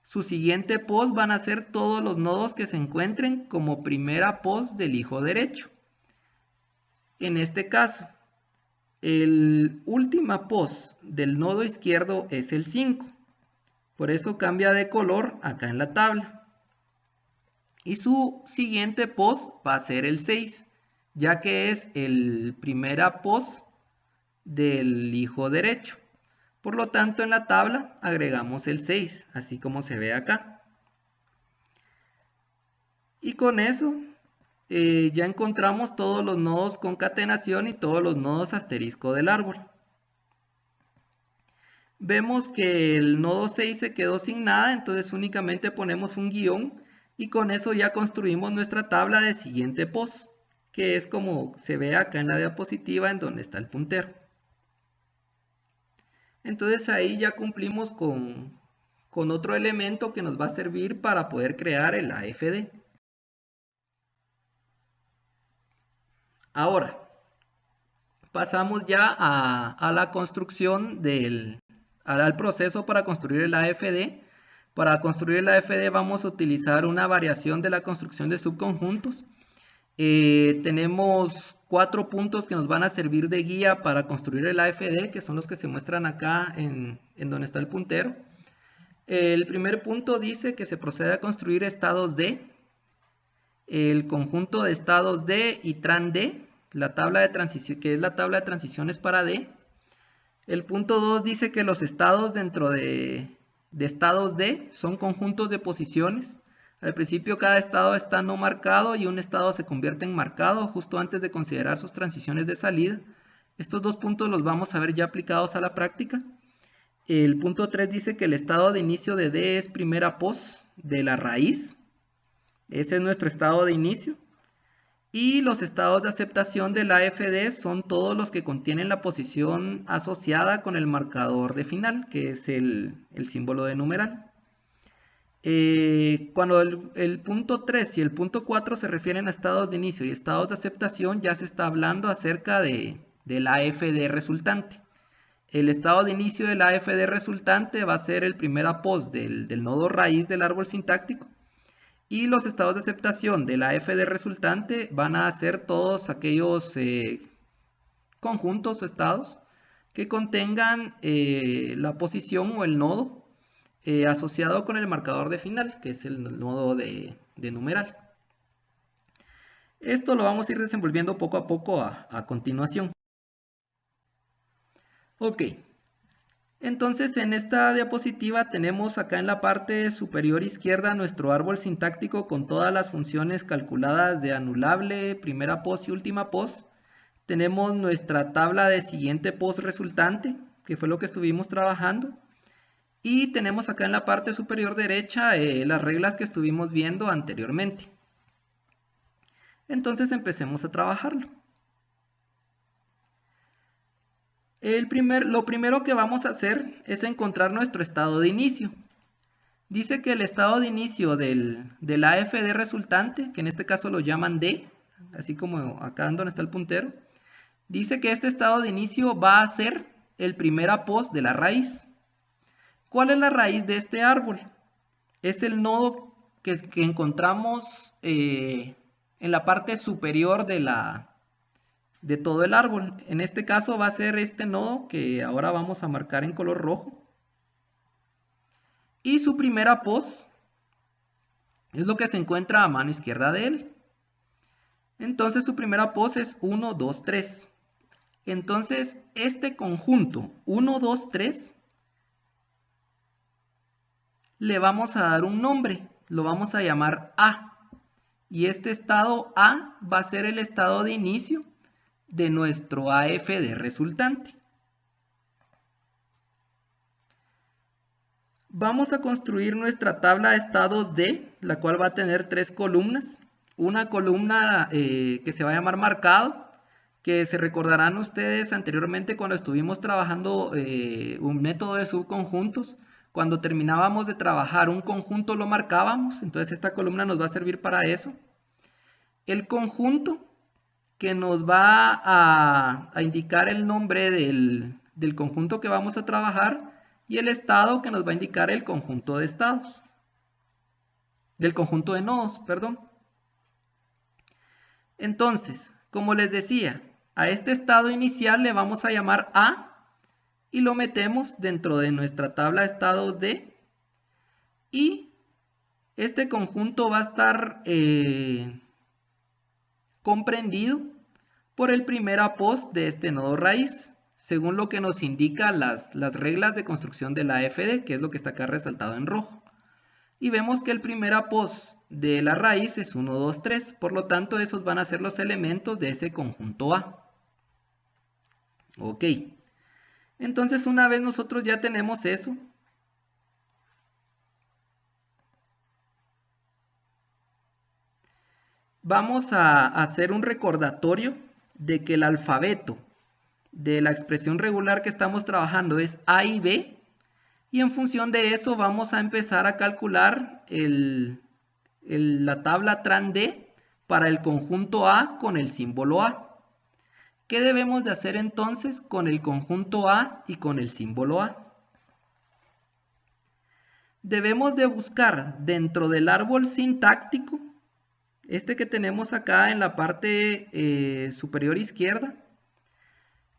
su siguiente pos van a ser todos los nodos que se encuentren como primera pos del hijo derecho. En este caso, el última pos del nodo izquierdo es el 5. Por eso cambia de color acá en la tabla. Y su siguiente pos va a ser el 6, ya que es el primera pos del hijo derecho. Por lo tanto, en la tabla agregamos el 6, así como se ve acá. Y con eso ya encontramos todos los nodos concatenación y todos los nodos asterisco del árbol. Vemos que el nodo 6 se quedó sin nada, entonces únicamente ponemos un guión y con eso ya construimos nuestra tabla de siguiente pos, que es como se ve acá en la diapositiva en donde está el puntero. Entonces ahí ya cumplimos con otro elemento que nos va a servir para poder crear el AFD. Ahora, pasamos ya a la construcción al proceso para construir el AFD. Para construir el AFD vamos a utilizar una variación de la construcción de subconjuntos. Tenemos 4 puntos que nos van a servir de guía para construir el AFD, que son los que se muestran acá en donde está el puntero. El primer punto dice que se procede a construir estados D, el conjunto de estados D y tran D, la tabla de transición, que es la tabla de transiciones para D. El punto 2 dice que los estados dentro de estados D son conjuntos de posiciones. Al principio cada estado está no marcado y un estado se convierte en marcado justo antes de considerar sus transiciones de salida. Estos 2 puntos los vamos a ver ya aplicados a la práctica. El punto 3 dice que el estado de inicio de D es primera pos de la raíz. Ese es nuestro estado de inicio. Y los estados de aceptación del AFD son todos los que contienen la posición asociada con el marcador de final, que es el símbolo de numeral. Cuando el punto 3 y el punto 4 se refieren a estados de inicio y estados de aceptación, ya se está hablando acerca del AFD resultante. El estado de inicio del AFD resultante va a ser el primer apos del nodo raíz del árbol sintáctico. Y los estados de aceptación del AFD resultante van a ser todos aquellos conjuntos o estados que contengan la posición o el nodo asociado con el marcador de final, que es el nodo de numeral. Esto lo vamos a ir desenvolviendo poco a poco a continuación. Ok, entonces en esta diapositiva tenemos acá en la parte superior izquierda nuestro árbol sintáctico con todas las funciones calculadas de anulable, primera pos y última pos. Tenemos nuestra tabla de siguiente pos resultante, que fue lo que estuvimos trabajando. Y tenemos acá en la parte superior derecha las reglas que estuvimos viendo anteriormente. Entonces empecemos a trabajarlo. Lo primero que vamos a hacer es encontrar nuestro estado de inicio. Dice que el estado de inicio del AFD resultante, que en este caso lo llaman D, así como acá donde está el puntero, dice que este estado de inicio va a ser el primer apos de la raíz. ¿Cuál es la raíz de este árbol? Es el nodo que encontramos en la parte superior de todo el árbol. En este caso va a ser este nodo que ahora vamos a marcar en color rojo. Y su primera pos es lo que se encuentra a mano izquierda de él. Entonces su primera pos es 1, 2, 3. Entonces este conjunto 1, 2, 3 le vamos a dar un nombre. Lo vamos a llamar A. Y este estado A va a ser el estado de inicio de nuestro AFD resultante. Vamos a construir nuestra tabla de estados D, la cual va a tener 3 columnas. Una columna que se va a llamar marcado, que se recordarán ustedes anteriormente cuando estuvimos trabajando un método de subconjuntos. Cuando terminábamos de trabajar un conjunto lo marcábamos, entonces esta columna nos va a servir para eso. El conjunto que nos va a indicar el nombre del conjunto que vamos a trabajar y el estado que nos va a indicar el conjunto de estados. Del conjunto de nodos, perdón. Entonces, como les decía, a este estado inicial le vamos a llamar A y lo metemos dentro de nuestra tabla de estados D y Este conjunto va a estar comprendido por el primer apost de este nodo raíz, según lo que nos indica las reglas de construcción de la FD, que es lo que está acá resaltado en rojo. Y vemos que el primer apost de la raíz es 1, 2, 3, por lo tanto esos van a ser los elementos de ese conjunto A. Ok, entonces una vez nosotros ya tenemos eso, vamos a hacer un recordatorio de que el alfabeto de la expresión regular que estamos trabajando es A y B, y en función de eso vamos a empezar a calcular la tabla TRAN-D para el conjunto A con el símbolo A. ¿Qué debemos de hacer entonces con el conjunto A y con el símbolo A? Debemos de buscar dentro del árbol sintáctico, este que tenemos acá en la parte superior izquierda,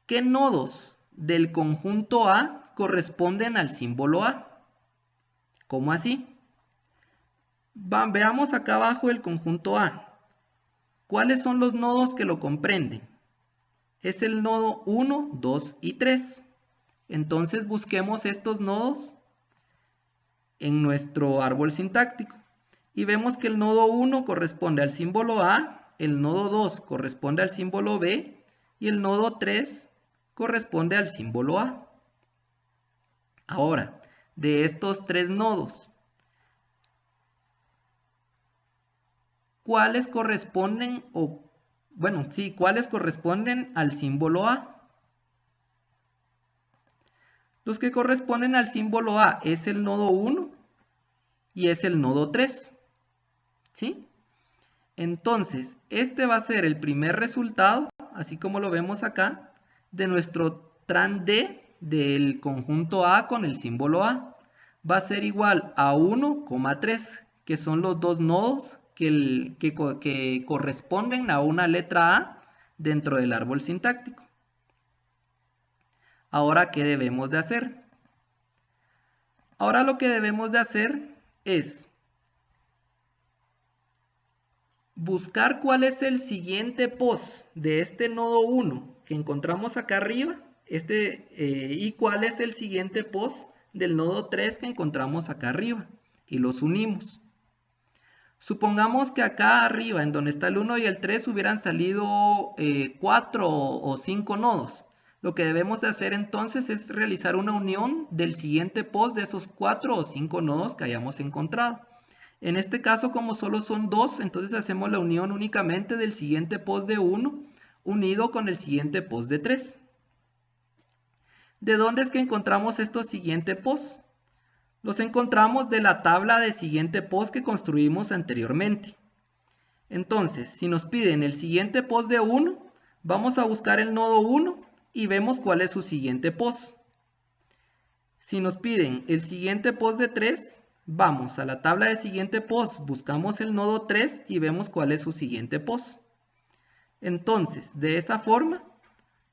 ¿qué nodos del conjunto A corresponden al símbolo A? ¿Cómo así? Veamos acá abajo el conjunto A. ¿Cuáles son los nodos que lo comprenden? Es el nodo 1, 2 y 3. Entonces busquemos estos nodos en nuestro árbol sintáctico. Y vemos que el nodo 1 corresponde al símbolo A, el nodo 2 corresponde al símbolo B y el nodo 3 corresponde al símbolo A. Ahora, de estos tres nodos, ¿cuáles corresponden cuáles corresponden al símbolo A? Los que corresponden al símbolo A es el nodo 1 y es el nodo 3. ¿Sí? Entonces, este va a ser el primer resultado, así como lo vemos acá, de nuestro TRAN-D del conjunto A con el símbolo A. Va a ser igual a 1,3, que son los dos nodos que corresponden a una letra A dentro del árbol sintáctico. Ahora, ¿qué debemos de hacer? Ahora lo que debemos de hacer es buscar cuál es el siguiente post de este nodo 1 que encontramos acá arriba, y cuál es el siguiente post del nodo 3 que encontramos acá arriba, y los unimos. Supongamos que acá arriba, en donde está el 1 y el 3, hubieran salido 4 o 5 nodos. Lo que debemos de hacer entonces es realizar una unión del siguiente post de esos 4 o 5 nodos que hayamos encontrado. En este caso, como solo son 2, entonces hacemos la unión únicamente del siguiente post de 1 unido con el siguiente post de 3. ¿De dónde es que encontramos estos siguientes posts? Los encontramos de la tabla de siguiente post que construimos anteriormente. Entonces, si nos piden el siguiente post de 1, vamos a buscar el nodo 1 y vemos cuál es su siguiente post. Si nos piden el siguiente post de 3, vamos a la tabla de siguiente post, buscamos el nodo 3 y vemos cuál es su siguiente post. Entonces, de esa forma,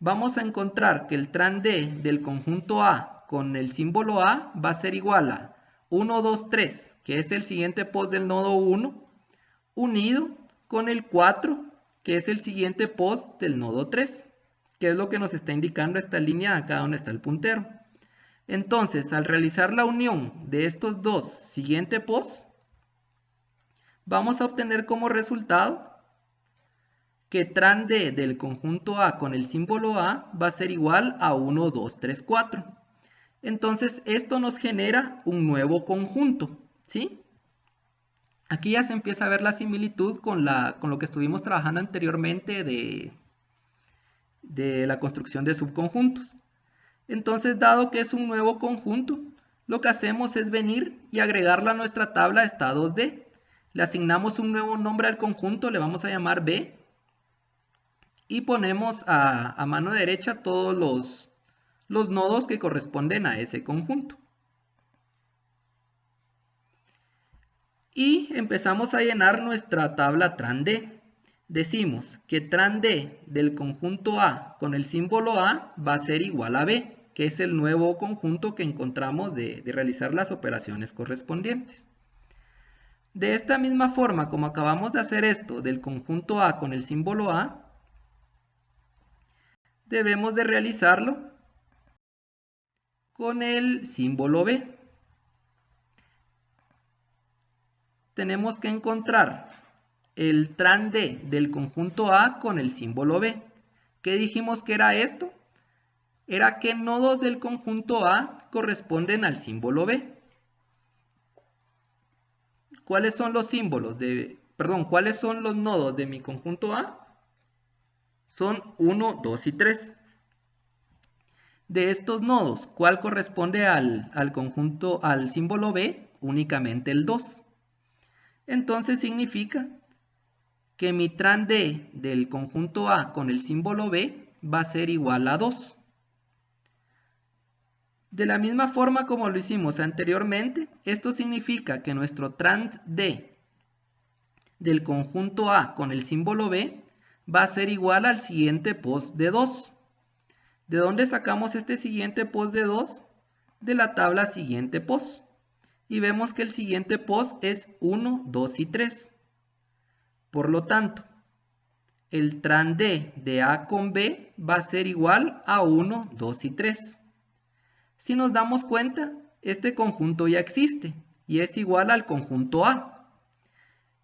vamos a encontrar que el TRAN-D del conjunto A con el símbolo A va a ser igual a 1, 2, 3, que es el siguiente post del nodo 1, unido con el 4, que es el siguiente post del nodo 3, que es lo que nos está indicando esta línea acá donde está el puntero. Entonces, al realizar la unión de estos dos siguientes posts, vamos a obtener como resultado que TRAN-D del conjunto A con el símbolo A va a ser igual a 1, 2, 3, 4. Entonces, esto nos genera un nuevo conjunto, ¿sí? Aquí ya se empieza a ver la similitud con lo que estuvimos trabajando anteriormente de la construcción de subconjuntos. Entonces, dado que es un nuevo conjunto, lo que hacemos es venir y agregarlo a nuestra tabla de estados D. Le asignamos un nuevo nombre al conjunto, le vamos a llamar B. Y ponemos a mano derecha todos los nodos que corresponden a ese conjunto. Y empezamos a llenar nuestra tabla TRAN-D. Decimos que TRAN-D del conjunto A con el símbolo A va a ser igual a B, que es el nuevo conjunto que encontramos de realizar las operaciones correspondientes. De esta misma forma, como acabamos de hacer esto del conjunto A con el símbolo A, debemos de realizarlo con el símbolo B. Tenemos que encontrar el tran D del conjunto A con el símbolo B. ¿Qué dijimos que era esto? Era que nodos del conjunto A corresponden al símbolo B. ¿Cuáles son los cuáles son los nodos de mi conjunto A? Son 1, 2 y 3. De estos nodos, ¿cuál corresponde al símbolo B? Únicamente el 2. Entonces significa que mi tran D del conjunto A con el símbolo B va a ser igual a 2. De la misma forma como lo hicimos anteriormente, esto significa que nuestro tran D del conjunto A con el símbolo B va a ser igual al siguiente post de 2. ¿De dónde sacamos este siguiente post de 2? De la tabla siguiente post. Y vemos que el siguiente post es 1, 2 y 3. Por lo tanto, el tran D de A con B va a ser igual a 1, 2 y 3. Si nos damos cuenta, este conjunto ya existe y es igual al conjunto A.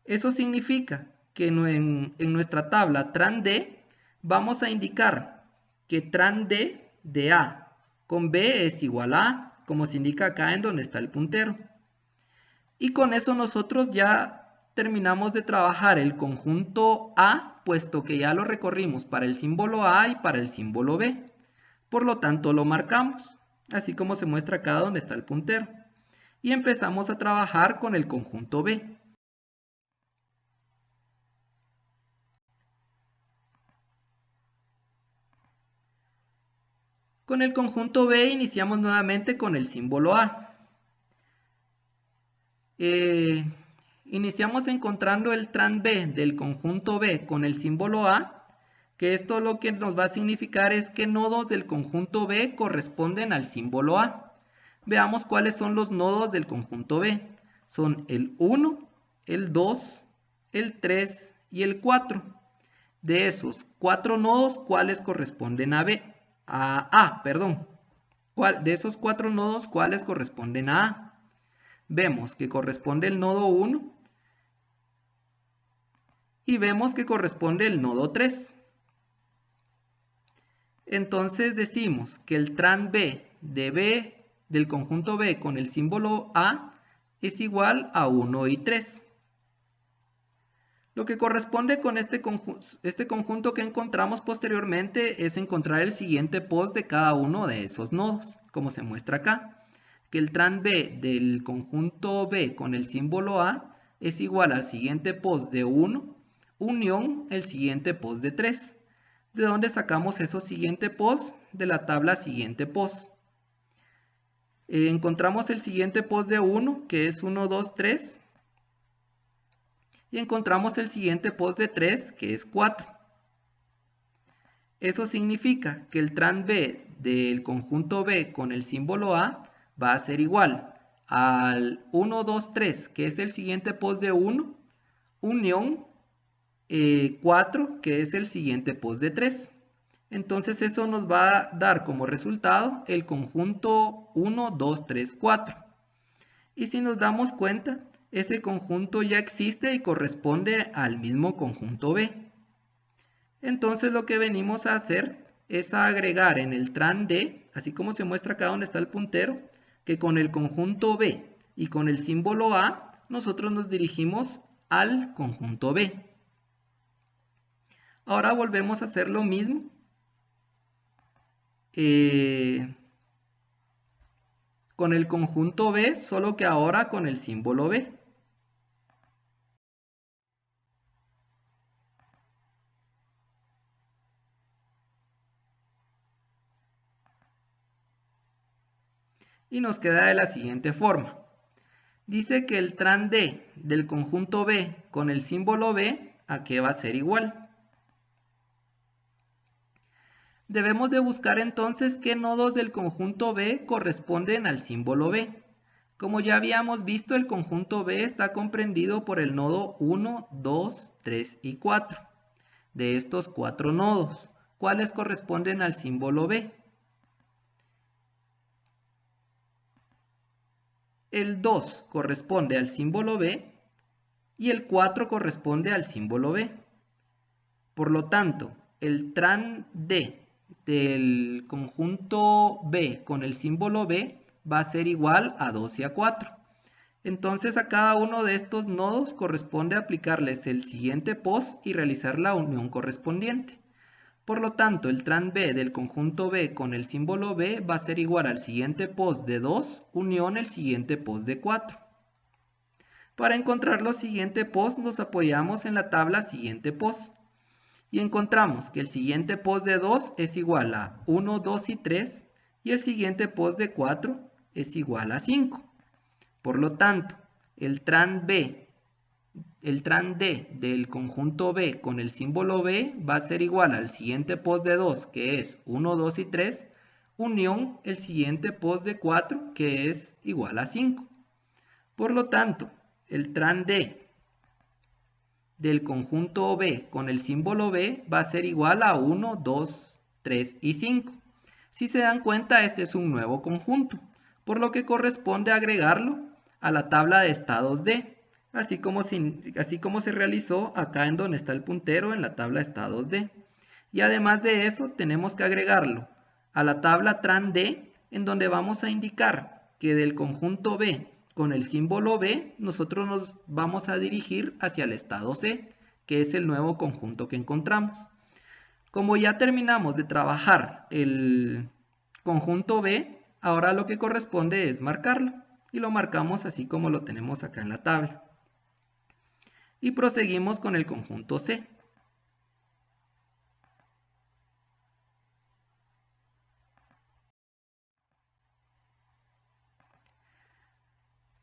Eso significa que en nuestra tabla tran D vamos a indicar que tran D de A con B es igual a A, como se indica acá en donde está el puntero. Y con eso nosotros ya terminamos de trabajar el conjunto A, puesto que ya lo recorrimos para el símbolo A y para el símbolo B. Por lo tanto, lo marcamos, así como se muestra acá donde está el puntero. Y empezamos a trabajar con el conjunto B. Con el conjunto B iniciamos nuevamente con el símbolo A. Iniciamos encontrando el tran B del conjunto B con el símbolo A, que esto lo que nos va a significar es que nodos del conjunto B corresponden al símbolo A. Veamos cuáles son los nodos del conjunto B. Son el 1, el 2, el 3 y el 4. De esos 4 nodos, ¿cuáles corresponden a B? De esos 4 nodos, ¿cuáles corresponden a A? Vemos que corresponde el nodo 1 y vemos que corresponde el nodo 3. Entonces decimos que el tran B de B del conjunto B con el símbolo A es igual a 1 y 3. Lo que corresponde con este conjunto que encontramos posteriormente es encontrar el siguiente post de cada uno de esos nodos, como se muestra acá, que el tran B del conjunto B con el símbolo A es igual al siguiente post de 1, unión el siguiente post de 3. ¿De dónde sacamos esos siguientes posts? De la tabla siguiente post. Encontramos el siguiente post de 1, que es 1, 2, 3. Y encontramos el siguiente post de 3, que es 4. Eso significa que el tran B del conjunto B con el símbolo A va a ser igual al 1, 2, 3, que es el siguiente post de 1, unión 4, que es el siguiente post de 3. Entonces eso nos va a dar como resultado el conjunto 1, 2, 3, 4. Y si nos damos cuenta, ese conjunto ya existe y corresponde al mismo conjunto B. Entonces lo que venimos a hacer es a agregar en el tran D, así como se muestra acá donde está el puntero, que con el conjunto B y con el símbolo A, nosotros nos dirigimos al conjunto B. Ahora volvemos a hacer lo mismo. Con el conjunto B, solo que ahora con el símbolo B. Y nos queda de la siguiente forma. Dice que el tran D del conjunto B con el símbolo B, ¿a qué va a ser igual? Debemos de buscar entonces qué nodos del conjunto B corresponden al símbolo B. Como ya habíamos visto, el conjunto B está comprendido por el nodo 1, 2, 3 y 4. De estos 4 nodos, ¿cuáles corresponden al símbolo B? El 2 corresponde al símbolo B y el 4 corresponde al símbolo B. Por lo tanto, el tran D del conjunto B con el símbolo B va a ser igual a 2 y a 4. Entonces a cada uno de estos nodos corresponde aplicarles el siguiente post y realizar la unión correspondiente. Por lo tanto, el tran B del conjunto B con el símbolo B va a ser igual al siguiente post de 2 unión el siguiente post de 4. Para encontrar los siguientes post nos apoyamos en la tabla siguiente post. Y encontramos que el siguiente post de 2 es igual a 1, 2 y 3 y el siguiente post de 4 es igual a 5. Por lo tanto, el tran D del conjunto B con el símbolo B va a ser igual al siguiente post de 2 que es 1, 2 y 3 unión el siguiente post de 4 que es igual a 5. Por lo tanto, el tran D del conjunto B con el símbolo B va a ser igual a 1, 2, 3 y 5. Si se dan cuenta, este es un nuevo conjunto, por lo que corresponde agregarlo a la tabla de estados D, así como se realizó acá en donde está el puntero en la tabla de estados D. Y además de eso, tenemos que agregarlo a la tabla tran D, en donde vamos a indicar que del conjunto B con el símbolo B, nosotros nos vamos a dirigir hacia el estado C, que es el nuevo conjunto que encontramos. Como ya terminamos de trabajar el conjunto B, ahora lo que corresponde es marcarlo. Y lo marcamos así como lo tenemos acá en la tabla. Y proseguimos con el conjunto C.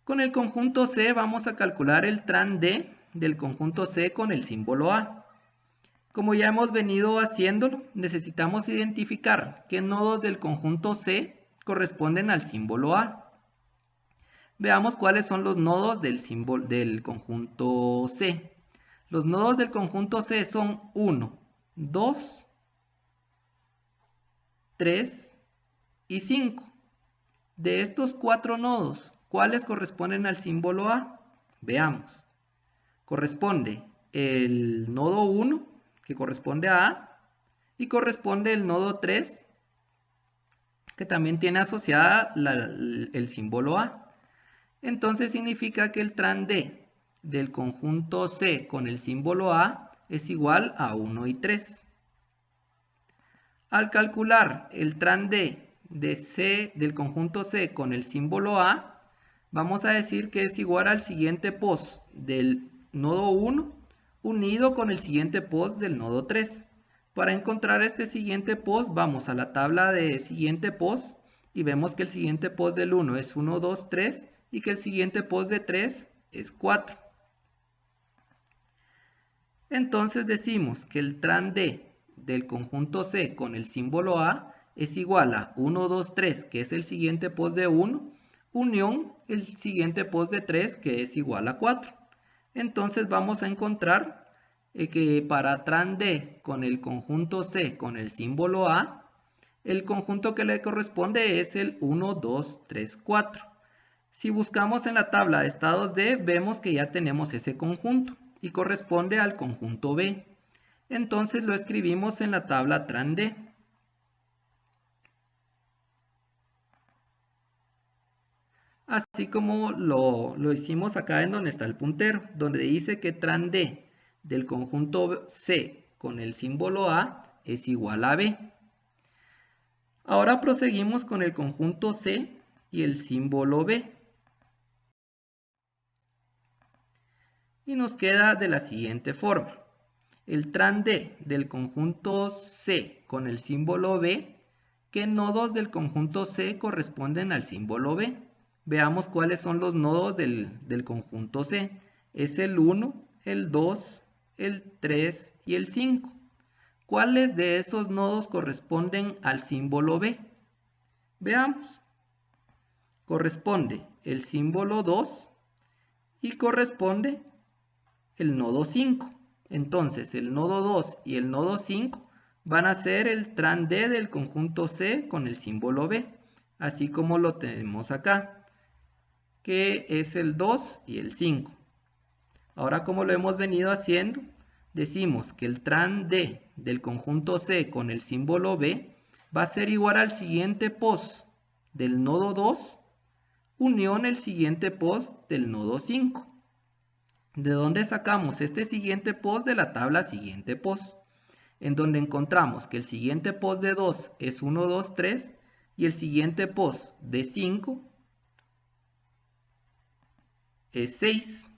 Con el conjunto C vamos a calcular el tran D del conjunto C con el símbolo A. Como ya hemos venido haciéndolo, necesitamos identificar qué nodos del conjunto C corresponden al símbolo A. Veamos cuáles son los nodos del conjunto C. Los nodos del conjunto C son 1, 2, 3 y 5. De estos 4 nodos, ¿cuáles corresponden al símbolo A? Veamos. Corresponde el nodo 1, que corresponde a A, y corresponde el nodo 3, que también tiene asociada el símbolo A. Entonces significa que el tran D del conjunto C con el símbolo A es igual a 1 y 3. Al calcular el tran D del conjunto C con el símbolo A, vamos a decir que es igual al siguiente post del nodo 1 unido con el siguiente post del nodo 3. Para encontrar este siguiente post vamos a la tabla de siguiente post y vemos que el siguiente post del 1 es 1, 2, 3 y que el siguiente post de 3 es 4. Entonces decimos que el tran D del conjunto C con el símbolo A es igual a 1, 2, 3, que es el siguiente post de 1, unión el siguiente post de 3, que es igual a 4. Entonces vamos a encontrar que para tran D con el conjunto C con el símbolo A, el conjunto que le corresponde es el 1, 2, 3, 4. Si buscamos en la tabla de estados D, vemos que ya tenemos ese conjunto y corresponde al conjunto B. Entonces lo escribimos en la tabla tran D. Así como lo hicimos acá en donde está el puntero, donde dice que tran D del conjunto C con el símbolo A es igual a B. Ahora proseguimos con el conjunto C y el símbolo B. Y nos queda de la siguiente forma. El tran D del conjunto C con el símbolo B, ¿qué nodos del conjunto C corresponden al símbolo B? Veamos cuáles son los nodos del conjunto C. Es el 1, el 2, el 3 y el 5. ¿Cuáles de esos nodos corresponden al símbolo B? Veamos. Corresponde el símbolo 2 y corresponde el nodo 5. Entonces el nodo 2 y el nodo 5 van a ser el tran D del conjunto C con el símbolo B, así como lo tenemos acá, que es el 2 y el 5. Ahora, como lo hemos venido haciendo, decimos que el tran D del conjunto C con el símbolo B va a ser igual al siguiente pos del nodo 2 unión el siguiente pos del nodo 5. ¿De dónde sacamos este siguiente pos? De la tabla siguiente pos, en donde encontramos que el siguiente pos de 2 es 1, 2, 3 y el siguiente pos de 5 es 6.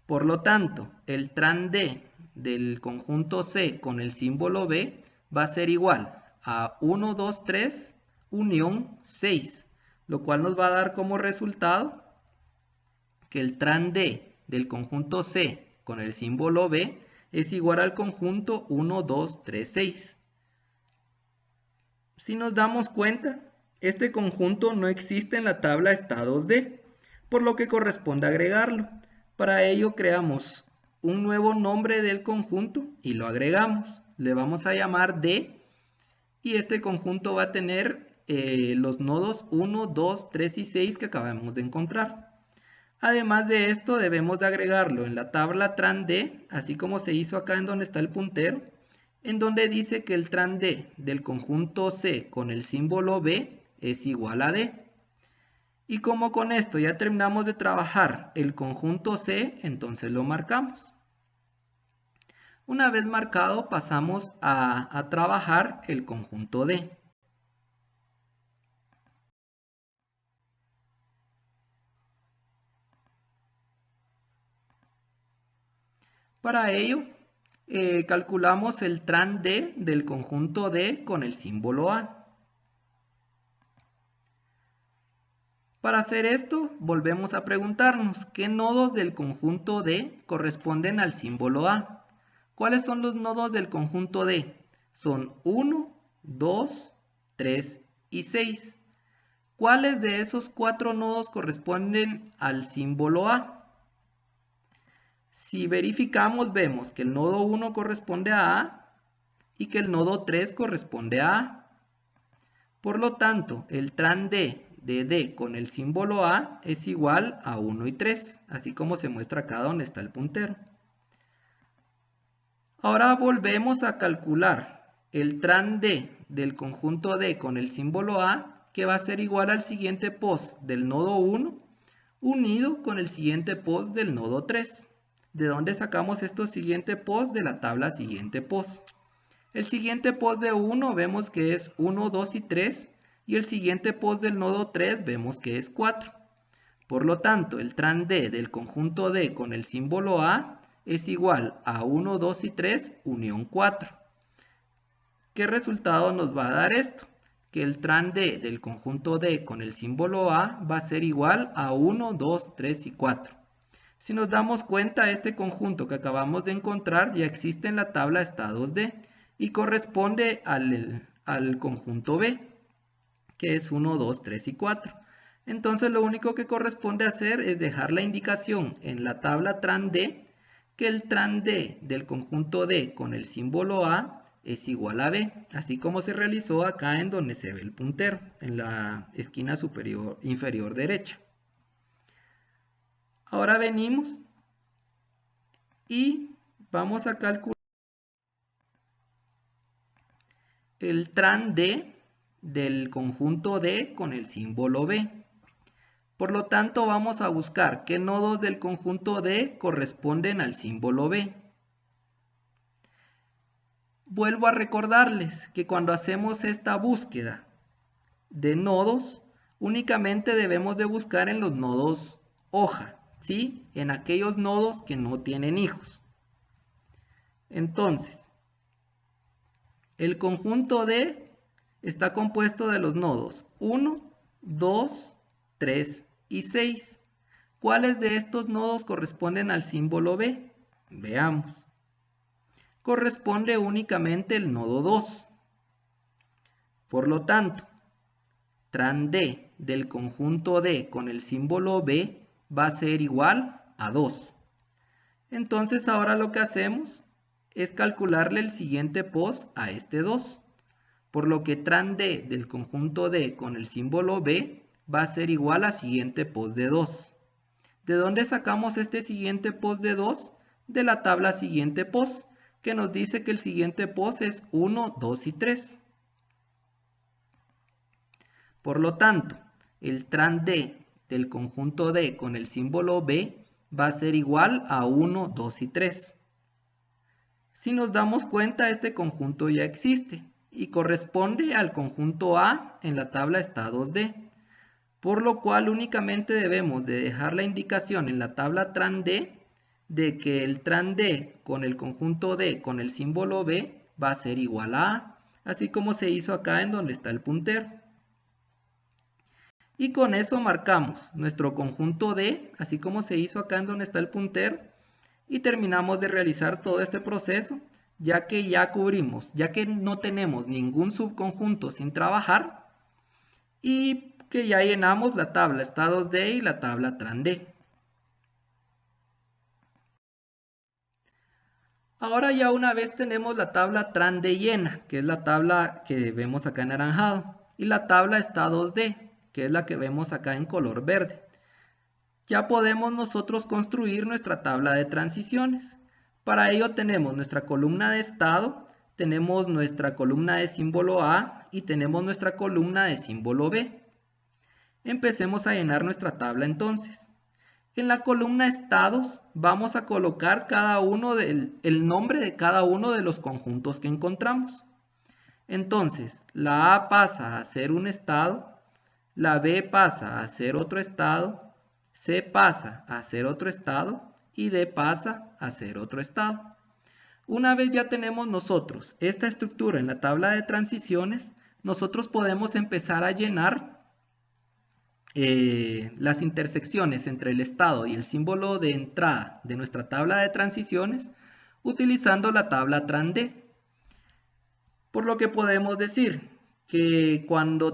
Por lo tanto, el tran D del conjunto C con el símbolo B va a ser igual a 1, 2, 3 unión 6, lo cual nos va a dar como resultado que el tran D del conjunto C con el símbolo B es igual al conjunto 1, 2, 3, 6. Si nos damos cuenta, este conjunto no existe en la tabla estados D, por lo que corresponde agregarlo. Para ello creamos un nuevo nombre del conjunto y lo agregamos. Le vamos a llamar D y este conjunto va a tener los nodos 1, 2, 3 y 6 que acabamos de encontrar. Además de esto, debemos de agregarlo en la tabla tran D, así como se hizo acá en donde está el puntero, en donde dice que el tran D del conjunto C con el símbolo B es igual a D. Y como con esto ya terminamos de trabajar el conjunto C, entonces lo marcamos. Una vez marcado, pasamos a trabajar el conjunto D. Para ello, calculamos el tran D del conjunto D con el símbolo A. Para hacer esto, volvemos a preguntarnos, ¿qué nodos del conjunto D corresponden al símbolo A? ¿Cuáles son los nodos del conjunto D? Son 1, 2, 3 y 6. ¿Cuáles de esos 4 nodos corresponden al símbolo A? Si verificamos, vemos que el nodo 1 corresponde a A y que el nodo 3 corresponde a A. Por lo tanto, el tran D de D con el símbolo A es igual a 1 y 3, así como se muestra acá donde está el puntero. Ahora volvemos a calcular el tran D del conjunto D con el símbolo A, que va a ser igual al siguiente pos del nodo 1 unido con el siguiente pos del nodo 3. ¿De dónde sacamos estos siguientes pos? De la tabla siguiente pos. El siguiente pos de 1 vemos que es 1, 2 y 3 y el siguiente pos del nodo 3 vemos que es 4. Por lo tanto, el tran D del conjunto D con el símbolo A es igual a 1, 2 y 3 unión 4. ¿Qué resultado nos va a dar esto? Que el tran D del conjunto D con el símbolo A va a ser igual a 1, 2, 3 y 4. Si nos damos cuenta, este conjunto que acabamos de encontrar ya existe en la tabla estados D y corresponde al conjunto B, que es 1, 2, 3 y 4. Entonces lo único que corresponde hacer es dejar la indicación en la tabla tran D que el tran D del conjunto D con el símbolo A es igual a B, así como se realizó acá en donde se ve el puntero, en la esquina inferior derecha. Ahora venimos y vamos a calcular el tran D del conjunto D con el símbolo B. Por lo tanto, vamos a buscar qué nodos del conjunto D corresponden al símbolo B. Vuelvo a recordarles que cuando hacemos esta búsqueda de nodos, únicamente debemos de buscar en los nodos hoja, ¿sí? En aquellos nodos que no tienen hijos. Entonces, el conjunto D está compuesto de los nodos 1, 2, 3 y 6. ¿Cuáles de estos nodos corresponden al símbolo B? Veamos. Corresponde únicamente el nodo 2. Por lo tanto, tran D del conjunto D con el símbolo B va a ser igual a 2. Entonces ahora lo que hacemos es calcularle el siguiente pos a este 2. Por lo que tran D del conjunto D con el símbolo B va a ser igual a siguiente pos de 2. ¿De dónde sacamos este siguiente pos de 2? De la tabla siguiente pos, que nos dice que el siguiente pos es 1, 2 y 3. Por lo tanto, el tran D del conjunto D con el símbolo B va a ser igual a 1, 2 y 3. Si nos damos cuenta, este conjunto ya existe y corresponde al conjunto A en la tabla estados D, por lo cual únicamente debemos de dejar la indicación en la tabla tran D de que el tran D con el conjunto D con el símbolo B va a ser igual a A, así como se hizo acá en donde está el puntero. Y con eso marcamos nuestro conjunto D, así como se hizo acá en donde está el puntero, y terminamos de realizar todo este proceso, ya que ya cubrimos, ya que no tenemos ningún subconjunto sin trabajar, y que ya llenamos la tabla estados D y la tabla tran D. Ahora ya una vez tenemos la tabla tran D llena, que es la tabla que vemos acá en anaranjado, y la tabla estados D, que es la que vemos acá en color verde. Ya podemos nosotros construir nuestra tabla de transiciones. Para ello tenemos nuestra columna de estado, tenemos nuestra columna de símbolo A y tenemos nuestra columna de símbolo B. Empecemos a llenar nuestra tabla entonces. En la columna estados vamos a colocar el nombre de cada uno de los conjuntos que encontramos. Entonces, la A pasa a ser un estado, la B pasa a ser otro estado, C pasa a ser otro estado y D pasa a ser otro estado. Una vez ya tenemos nosotros esta estructura en la tabla de transiciones, nosotros podemos empezar a llenar las intersecciones entre el estado y el símbolo de entrada de nuestra tabla de transiciones utilizando la tabla tran D. Por lo que podemos decir que cuando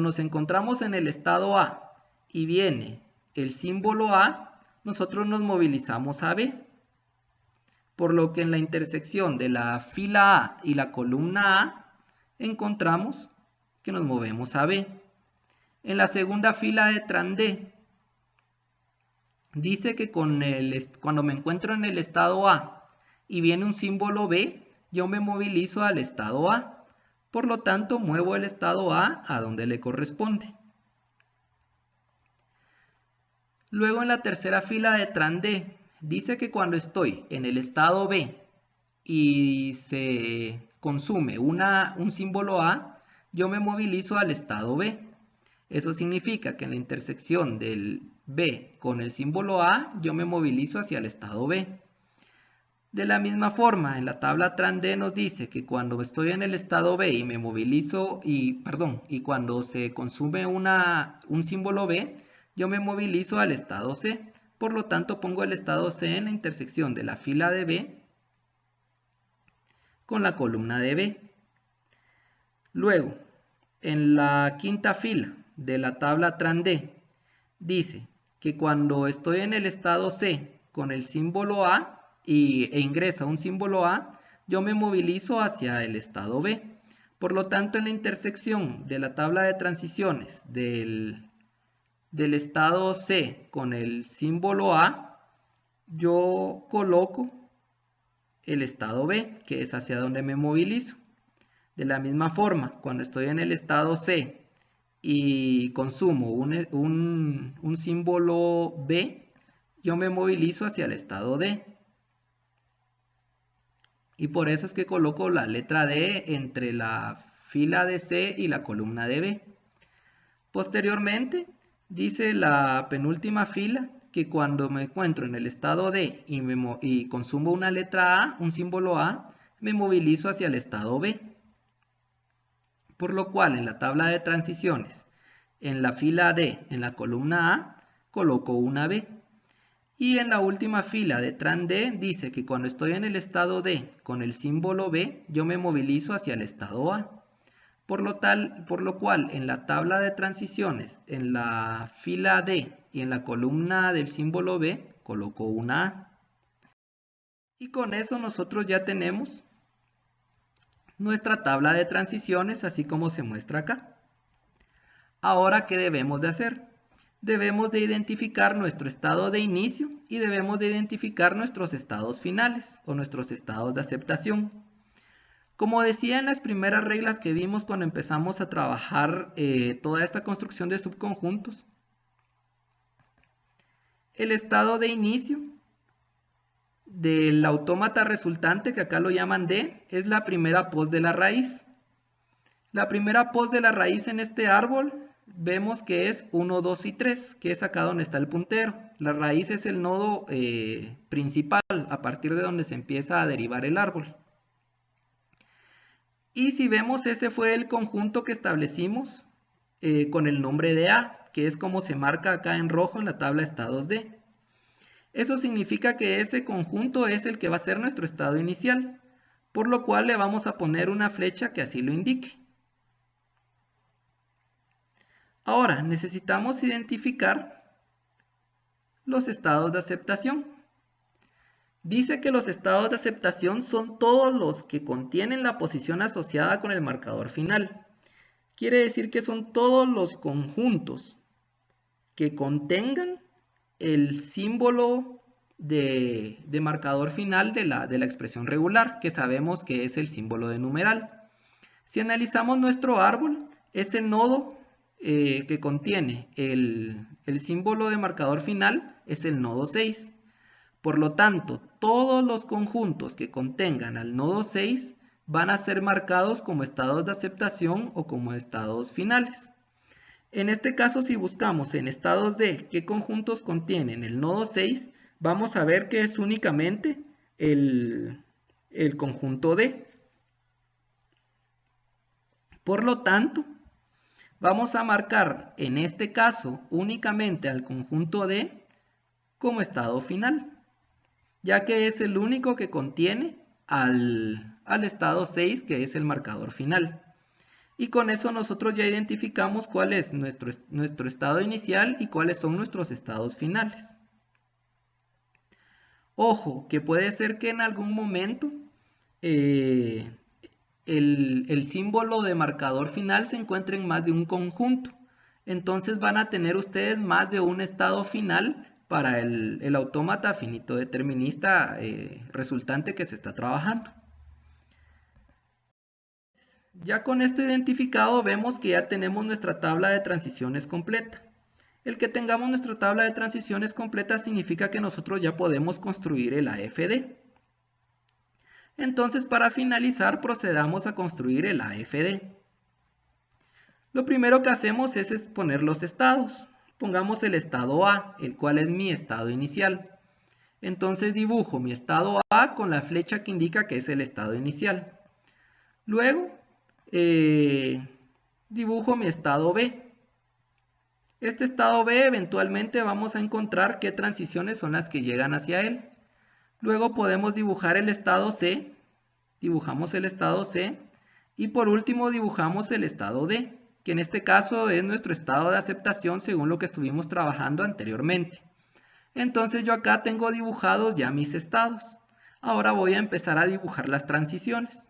nos encontramos en el estado A y viene el símbolo A, nosotros nos movilizamos a B. Por lo que en la intersección de la fila A y la columna A, encontramos que nos movemos a B. En la segunda fila de tran D, dice que cuando me encuentro en el estado A y viene un símbolo B, yo me movilizo al estado A. Por lo tanto, muevo el estado A donde le corresponde. Luego en la tercera fila de tran D, dice que cuando estoy en el estado B y se consume un símbolo A, yo me movilizo al estado B. Eso significa que en la intersección del B con el símbolo A, yo me movilizo hacia el estado B. De la misma forma, en la tabla tran D nos dice que cuando estoy en el estado B y me movilizo, y cuando se consume un símbolo B, yo me movilizo al estado C. Por lo tanto, pongo el estado C en la intersección de la fila de B con la columna de B. Luego, en la quinta fila de la tabla tran D, dice que cuando estoy en el estado C con el símbolo A e ingresa un símbolo A, yo me movilizo hacia el estado B. Por lo tanto, en la intersección de la tabla de transiciones del estado C con el símbolo A, yo coloco el estado B, que es hacia donde me movilizo. De la misma forma, cuando estoy en el estado C y consumo un símbolo B, yo me movilizo hacia el estado D. Y por eso es que coloco la letra D entre la fila de C y la columna de B. Posteriormente, dice la penúltima fila que cuando me encuentro en el estado D y consumo una letra A, un símbolo A, me movilizo hacia el estado B. Por lo cual en la tabla de transiciones, en la fila D, en la columna A, coloco una B. Y en la última fila de tran D dice que cuando estoy en el estado D con el símbolo B, yo me movilizo hacia el estado A. Por lo cual en la tabla de transiciones, en la fila D y en la columna del símbolo B, coloco una A. Y con eso nosotros ya tenemos nuestra tabla de transiciones, así como se muestra acá. Ahora, ¿qué debemos de hacer? Debemos de identificar nuestro estado de inicio y debemos de identificar nuestros estados finales o nuestros estados de aceptación. Como decía en las primeras reglas que vimos cuando empezamos a trabajar toda esta construcción de subconjuntos, el estado de inicio del autómata resultante, que acá lo llaman D, es la primera pos de la raíz. La primera pos de la raíz en este árbol vemos que es 1, 2 y 3, que es acá donde está el puntero. La raíz es el nodo principal, a partir de donde se empieza a derivar el árbol. Y si vemos, ese fue el conjunto que establecimos con el nombre de A, que es como se marca acá en rojo en la tabla estados D. Eso significa que ese conjunto es el que va a ser nuestro estado inicial, por lo cual le vamos a poner una flecha que así lo indique. Ahora, necesitamos identificar los estados de aceptación. Dice que los estados de aceptación son todos los que contienen la posición asociada con el marcador final. Quiere decir que son todos los conjuntos que contengan el símbolo de marcador final de la expresión regular, que sabemos que es el símbolo de numeral. Si analizamos nuestro árbol, ese nodo que contiene el símbolo de marcador final es el nodo 6. Por lo tanto, todos los conjuntos que contengan al nodo 6 van a ser marcados como estados de aceptación o como estados finales. En este caso, si buscamos en estados D qué conjuntos contienen el nodo 6, vamos a ver que es únicamente el conjunto D. Por lo tanto, vamos a marcar en este caso únicamente al conjunto D como estado final, ya que es el único que contiene al estado 6, que es el marcador final. Y con eso nosotros ya identificamos cuál es nuestro estado inicial y cuáles son nuestros estados finales. Ojo, que puede ser que en algún momento el símbolo de marcador final se encuentre en más de un conjunto. Entonces van a tener ustedes más de un estado final para el autómata finito determinista resultante que se está trabajando. Ya con esto identificado, vemos que ya tenemos nuestra tabla de transiciones completa. El que tengamos nuestra tabla de transiciones completa significa que nosotros ya podemos construir el AFD. Entonces, para finalizar, procedamos a construir el AFD. Lo primero que hacemos es poner los estados. Pongamos el estado A, el cual es mi estado inicial. Entonces dibujo mi estado A con la flecha que indica que es el estado inicial. Luego dibujo mi estado B. Este estado B eventualmente vamos a encontrar qué transiciones son las que llegan hacia él. Luego podemos dibujar el estado C. Dibujamos el estado C. Y por último dibujamos el estado D, que en este caso es nuestro estado de aceptación según lo que estuvimos trabajando anteriormente. Entonces yo acá tengo dibujados ya mis estados. Ahora voy a empezar a dibujar las transiciones.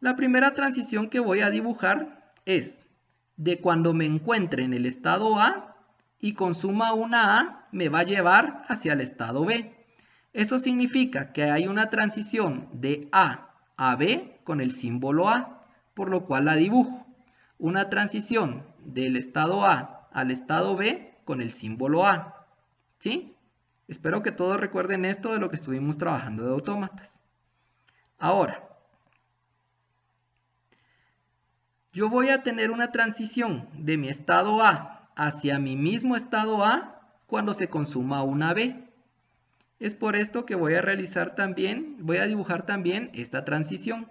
La primera transición que voy a dibujar es de cuando me encuentre en el estado A y consuma una A, me va a llevar hacia el estado B. Eso significa que hay una transición de A a B con el símbolo A, por lo cual la dibujo. Una transición del estado A al estado B con el símbolo A. ¿Sí? Espero que todos recuerden esto de lo que estuvimos trabajando de autómatas. Ahora, yo voy a tener una transición de mi estado A hacia mi mismo estado A cuando se consuma una B. Es por esto que voy a dibujar también esta transición.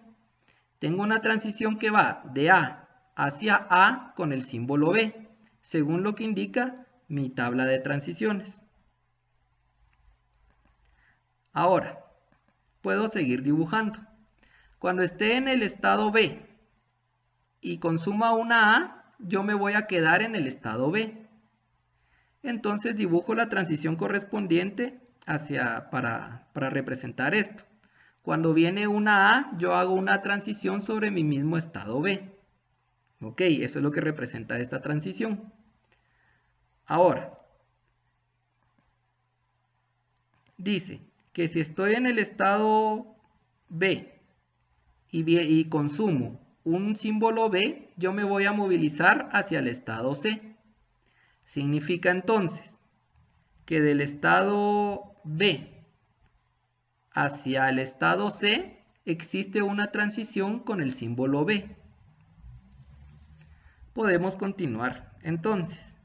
Tengo una transición que va de A hacia A con el símbolo B, según lo que indica mi tabla de transiciones. Ahora, puedo seguir dibujando. Cuando esté en el estado B y consuma una A, yo me voy a quedar en el estado B. Entonces dibujo la transición correspondiente para representar esto. Cuando viene una A, yo hago una transición sobre mi mismo estado B. Ok, eso es lo que representa esta transición. Ahora, dice que si estoy en el estado B y consumo un símbolo B, yo me voy a movilizar hacia el estado C. Significa entonces que del estado B hacia el estado C existe una transición con el símbolo B. Podemos continuar. Entonces,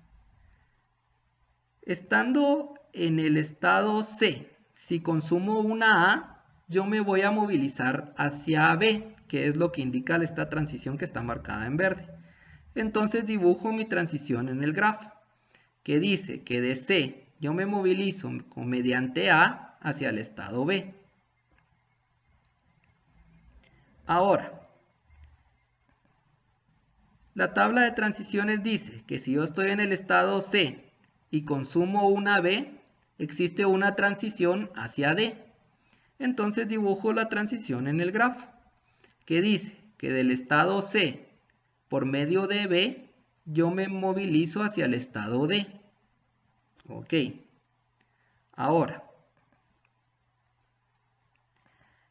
estando en el estado C, si consumo una A, yo me voy a movilizar hacia B, que es lo que indica esta transición que está marcada en verde. Entonces dibujo mi transición en el grafo, que dice que de C yo me movilizo mediante A hacia el estado B. Ahora, la tabla de transiciones dice que si yo estoy en el estado C y consumo una B, existe una transición hacia D. Entonces dibujo la transición en el grafo, que dice que del estado C por medio de B, yo me movilizo hacia el estado D. Ok. Ahora,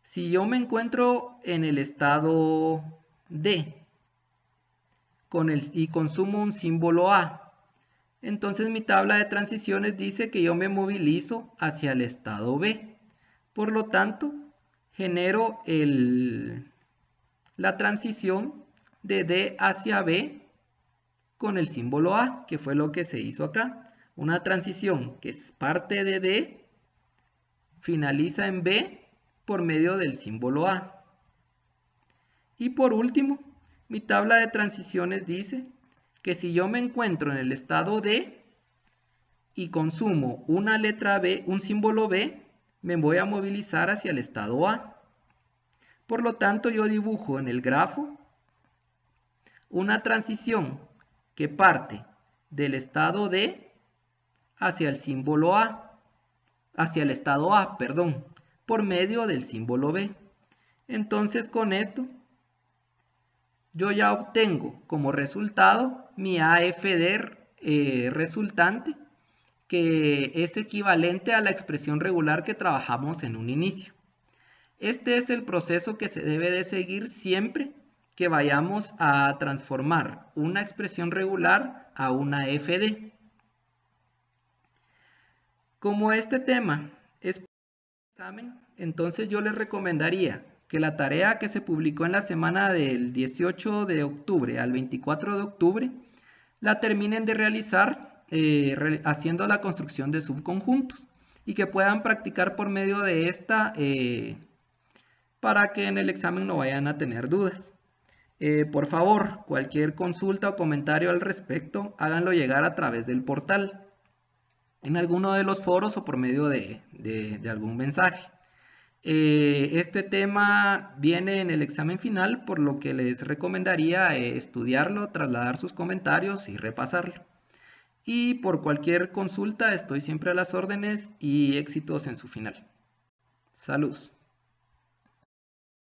si yo me encuentro en el estado D y consumo un símbolo A, entonces mi tabla de transiciones dice que yo me movilizo hacia el estado B. Por lo tanto, genero la transición de D hacia B con el símbolo A, que fue lo que se hizo acá. Una transición que es parte de D, finaliza en B por medio del símbolo A. Y por último, mi tabla de transiciones dice que si yo me encuentro en el estado D y consumo una letra B, un símbolo B, me voy a movilizar hacia el estado A. Por lo tanto, yo dibujo en el grafo una transición que parte del estado D hacia el símbolo A, hacia el estado A, perdón, por medio del símbolo B. Entonces, con esto, yo ya obtengo como resultado mi AFD resultante, que es equivalente a la expresión regular que trabajamos en un inicio. Este es el proceso que se debe de seguir siempre que vayamos a transformar una expresión regular a una FD. Como este tema es examen, entonces yo les recomendaría que la tarea que se publicó en la semana del 18 de octubre al 24 de octubre la terminen de realizar haciendo la construcción de subconjuntos y que puedan practicar por medio de esta para que en el examen no vayan a tener dudas. Por favor, cualquier consulta o comentario al respecto, háganlo llegar a través del portal, en alguno de los foros o por medio de algún mensaje. Este tema viene en el examen final, por lo que les recomendaría estudiarlo, trasladar sus comentarios y repasarlo. Y por cualquier consulta estoy siempre a las órdenes y éxitos en su final. Salud.